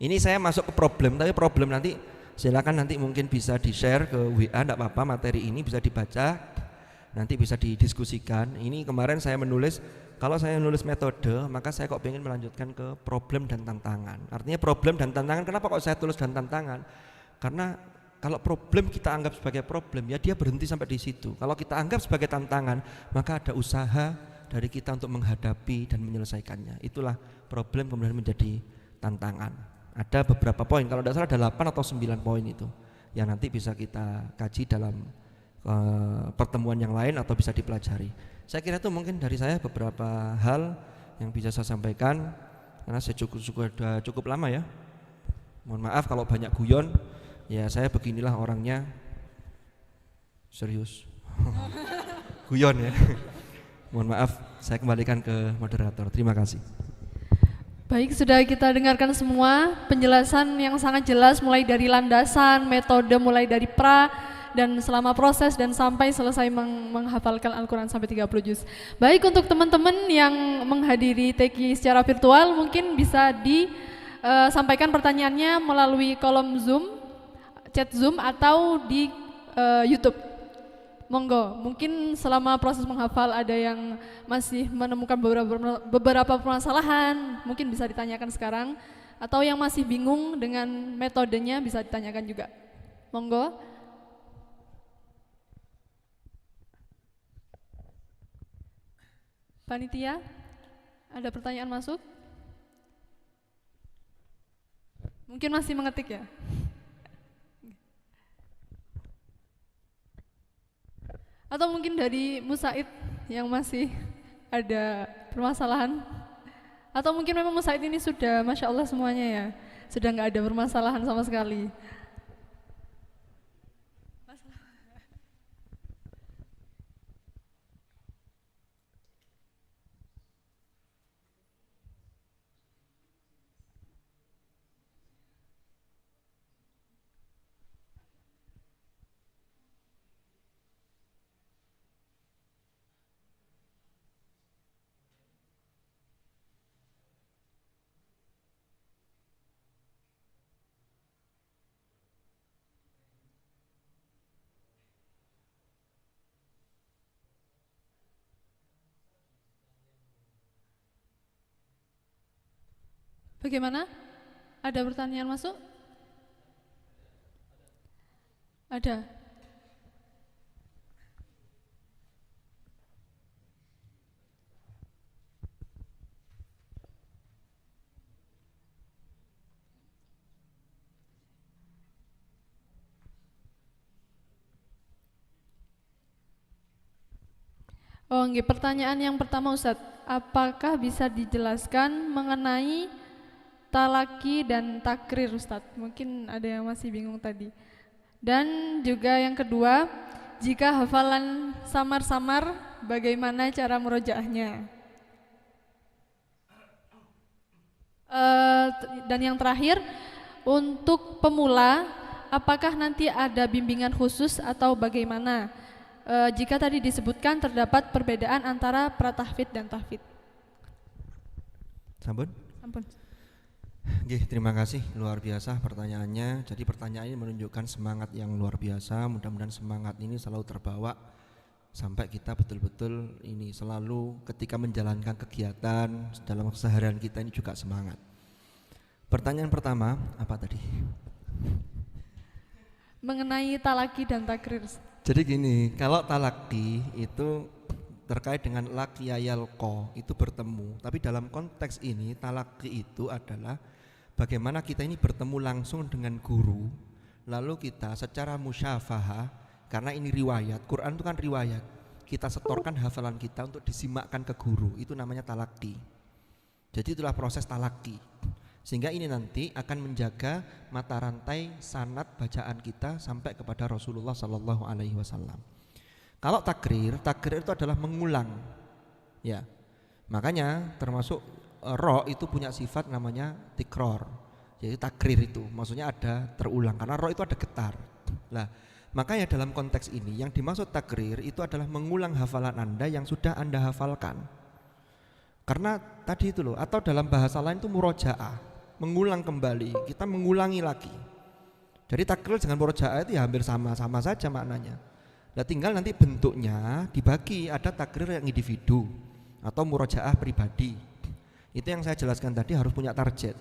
Ini saya masuk ke problem, tapi problem nanti silakan nanti mungkin bisa di-share ke WA, enggak apa-apa, materi ini bisa dibaca. Nanti bisa didiskusikan. Ini kemarin saya menulis, kalau saya menulis metode, maka saya kok pengen melanjutkan ke problem dan tantangan. Artinya problem dan tantangan, kenapa kok saya tulis dan tantangan? Karena kalau problem kita anggap sebagai problem, ya dia berhenti sampai di situ. Kalau kita anggap sebagai tantangan, maka ada usaha dari kita untuk menghadapi dan menyelesaikannya. Itulah problem kemudian menjadi tantangan. Ada beberapa poin, kalau tidak salah ada 8 atau 9 poin itu yang nanti bisa kita kaji dalam pertemuan yang lain atau bisa dipelajari. Saya kira itu mungkin dari saya beberapa hal yang bisa saya sampaikan karena saya cukup lama ya. Mohon maaf kalau banyak guyon, ya saya beginilah orangnya, serius. Guyon ya. Mohon maaf, saya kembalikan ke moderator. Terima kasih. Baik, sudah kita dengarkan semua penjelasan yang sangat jelas mulai dari landasan, metode mulai dari pra dan selama proses dan sampai selesai menghafalkan Al-Quran sampai 30 juz. Baik, untuk teman-teman yang menghadiri TEKI secara virtual mungkin bisa disampaikan pertanyaannya melalui kolom Zoom, chat Zoom atau di YouTube. Monggo, mungkin selama proses menghafal ada yang masih menemukan beberapa permasalahan, mungkin bisa ditanyakan sekarang, atau yang masih bingung dengan metodenya bisa ditanyakan juga. Monggo. Panitia, ada pertanyaan masuk? Mungkin masih mengetik ya? Atau mungkin dari Musaid yang masih ada permasalahan? Atau mungkin memang Musaid ini sudah Masya Allah semuanya ya? Sudah nggak ada permasalahan sama sekali? Bagaimana? Ada pertanyaan masuk? Ada. Oh, nggih, pertanyaan yang pertama Ustadz, apakah bisa dijelaskan mengenai talaki dan takrir Ustadz? Mungkin ada yang masih bingung tadi. Dan juga yang kedua, jika hafalan samar-samar, bagaimana cara murojaahnya? Dan yang terakhir, untuk pemula, apakah nanti ada bimbingan khusus atau bagaimana? Jika tadi disebutkan terdapat perbedaan antara pratahfidz dan tahfidz. Sampun? Ampun. Oke, terima kasih, luar biasa pertanyaannya. Jadi pertanyaan ini menunjukkan semangat yang luar biasa. Mudah-mudahan semangat ini selalu terbawa sampai kita betul-betul ini selalu ketika menjalankan kegiatan dalam keseharian kita ini juga semangat. Pertanyaan pertama apa tadi? Mengenai talaki dan takrir. Jadi gini, kalau talaki itu terkait dengan laqiyayalqa, itu bertemu. Tapi dalam konteks ini talaki itu adalah bagaimana kita ini bertemu langsung dengan guru, lalu kita secara musyafahah, karena ini riwayat, Quran itu kan riwayat, kita setorkan hafalan kita untuk disimakkan ke guru, itu namanya talaki. Jadi itulah proses talaki. Sehingga ini nanti akan menjaga mata rantai sanad bacaan kita sampai kepada Rasulullah Sallallahu Alaihi Wasallam. Kalau takrir itu adalah mengulang, ya. Makanya termasuk ro itu punya sifat namanya tikror. Jadi takrir itu maksudnya ada terulang karena roh itu ada getar. Nah, makanya dalam konteks ini yang dimaksud takrir itu adalah mengulang hafalan Anda yang sudah Anda hafalkan. Karena tadi itu loh, atau dalam bahasa lain itu murojaah, mengulang kembali, kita mengulangi lagi. Jadi takrir dengan murojaah itu ya hampir sama-sama saja maknanya. Nah, tinggal nanti bentuknya dibagi, ada takrir yang individu atau murojaah pribadi. Itu yang saya jelaskan tadi harus punya target.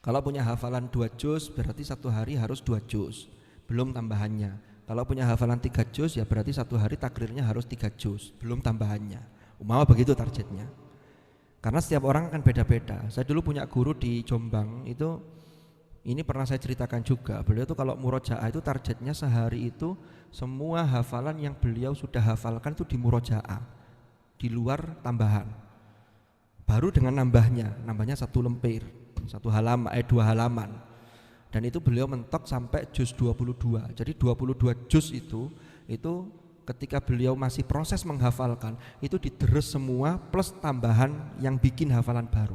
Kalau punya hafalan 2 juz berarti satu hari harus 2 juz, belum tambahannya. Kalau punya hafalan 3 juz ya berarti satu hari takrirnya harus 3 juz, belum tambahannya. Umpama begitu targetnya. Karena setiap orang kan beda-beda. Saya dulu punya guru di Jombang itu, ini pernah saya ceritakan juga. Beliau itu kalau murojaah itu targetnya sehari itu semua hafalan yang beliau sudah hafalkan itu di murojaah, di luar tambahan. Baru dengan nambahnya 1 lemper, 2 halaman. Dan itu beliau mentok sampai juz 22. Jadi 22 juz itu ketika beliau masih proses menghafalkan itu diterus semua plus tambahan yang bikin hafalan baru.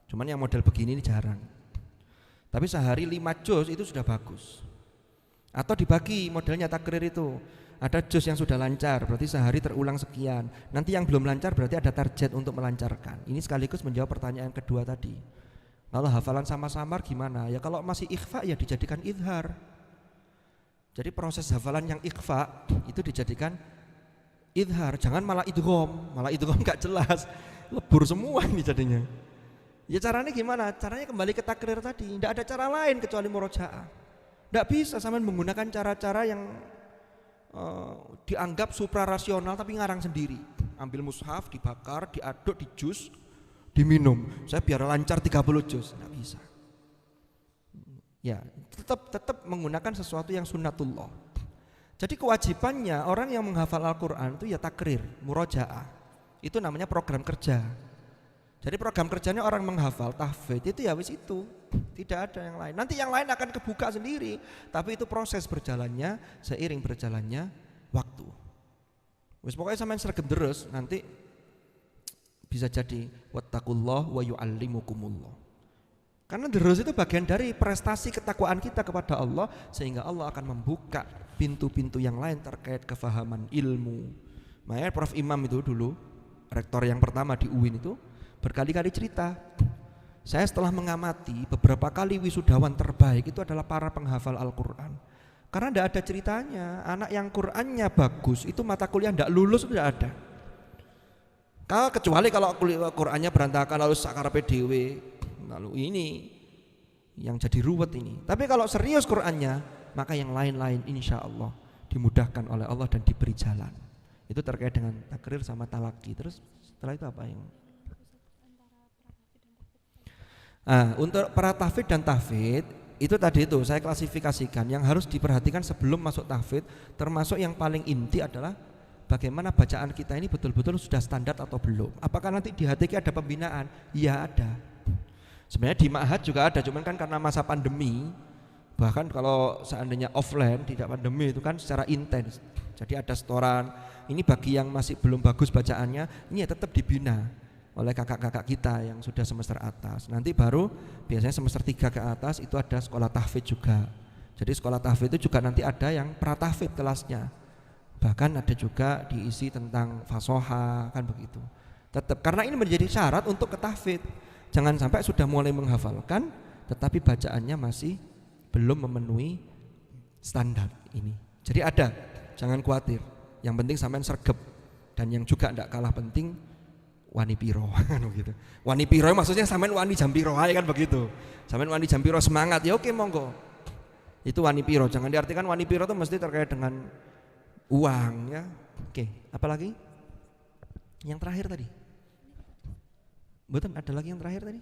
Cuman yang model begini ini jarang. Tapi sehari 5 juz itu sudah bagus. Atau dibagi modelnya takrir itu. Ada juz yang sudah lancar berarti sehari terulang sekian. Nanti yang belum lancar berarti ada target untuk melancarkan. Ini sekaligus menjawab pertanyaan kedua tadi. Kalau hafalan sama-samar gimana? Ya kalau masih ikhfa ya dijadikan idhar. Jadi proses hafalan yang ikhfa itu dijadikan idhar, jangan malah idgham gak jelas, lebur semua ini jadinya. Ya caranya gimana? Caranya kembali ke takrir tadi, tidak ada cara lain kecuali murojaah. Tidak bisa sampean menggunakan cara-cara yang dianggap suprarasional tapi ngarang sendiri. Ambil mushaf, dibakar, diaduk, dijus, diminum. Saya biar lancar 30 juz, tidak bisa. Ya, tetap menggunakan sesuatu yang sunnatullah. Jadi kewajibannya orang yang menghafal Al-Quran itu ya takrir, murojaah. Itu namanya program kerja. Jadi program kerjanya orang menghafal tahfidz itu ya wis itu, tidak ada yang lain. Nanti yang lain akan kebuka sendiri, tapi itu proses berjalannya seiring berjalannya waktu. Wis pokoknya sampean sregep terus nanti bisa jadi wattaqullah wa yu'allimukumullah. Karena terus itu bagian dari prestasi ketakwaan kita kepada Allah, sehingga Allah akan membuka pintu-pintu yang lain terkait kefahaman ilmu. Makanya Prof Imam itu dulu, rektor yang pertama di UIN itu berkali-kali cerita, saya setelah mengamati beberapa kali wisudawan terbaik itu adalah para penghafal Al-Quran. Karena tidak ada ceritanya, anak yang Qurannya bagus itu mata kuliah tidak lulus, tidak ada. Kecuali kalau Qurannya berantakan lalu sakarepe dhewe, lalu ini yang jadi ruwet ini. Tapi kalau serius Qurannya, maka yang lain-lain insya Allah dimudahkan oleh Allah dan diberi jalan. Itu terkait dengan takrir sama talaki. Terus setelah itu apa yang untuk para tahfidz dan tahfidz itu tadi itu saya klasifikasikan yang harus diperhatikan sebelum masuk tahfidz, termasuk yang paling inti adalah bagaimana bacaan kita ini betul-betul sudah standar atau belum. Apakah nanti di HTQ ada pembinaan? Iya ada. Sebenarnya di Ma'had juga ada, cuman kan karena masa pandemi, bahkan kalau seandainya offline tidak pandemi itu kan secara intens. Jadi ada setoran. Ini bagi yang masih belum bagus bacaannya, ini ya tetap dibina oleh kakak-kakak kita yang sudah semester atas. Nanti baru biasanya semester 3 ke atas itu ada sekolah tahfidz juga. Jadi sekolah tahfidz itu juga nanti ada yang pratahfidz kelasnya. Bahkan ada juga diisi tentang fasoha, kan begitu. Tetap karena ini menjadi syarat untuk ke tahfidz. Jangan sampai sudah mulai menghafalkan tetapi bacaannya masih belum memenuhi standar ini. Jadi ada, jangan khawatir. Yang penting sampean sregep, dan yang juga tidak kalah penting wani piro gitu. Wani piro maksudnya sampean wani jam piro kan begitu. Sampean wani jam piro semangat ya oke monggo. Itu wani piro, jangan diartikan wani piro itu mesti terkait dengan uang ya. Oke, apalagi? Yang terakhir tadi. Betul, ada lagi yang terakhir tadi?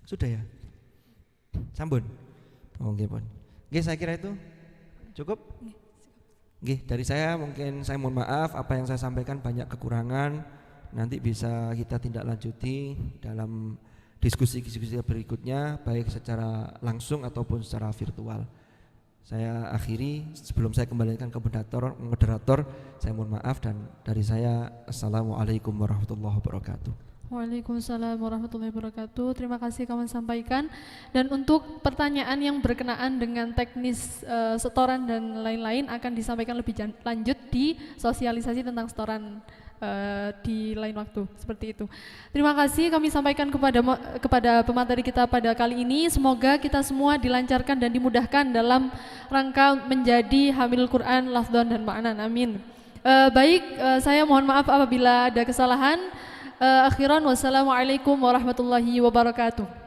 Sudah ya? Sampun? Oke pun. Oke, saya kira itu cukup. Oke, dari saya mungkin saya mohon maaf apa yang saya sampaikan banyak kekurangan. Nanti bisa kita tindak lanjuti dalam diskusi-diskusi berikutnya baik secara langsung ataupun secara virtual. Saya akhiri sebelum saya kembalikan ke moderator, saya mohon maaf dan dari saya assalamualaikum warahmatullahi wabarakatuh. Waalaikumsalam warahmatullahi wabarakatuh. Terima kasih kawan sampaikan. Dan untuk pertanyaan yang berkenaan dengan teknis setoran dan lain-lain akan disampaikan lebih lanjut di sosialisasi tentang setoran di lain waktu, seperti itu. Terima kasih kami sampaikan kepada pemateri kita pada kali ini. Semoga kita semua dilancarkan dan dimudahkan dalam rangka menjadi hamilul Quran lafdhan dan ma'nan. Amin. Saya mohon maaf apabila ada kesalahan. Akhiran wassalamualaikum warahmatullahi wabarakatuh.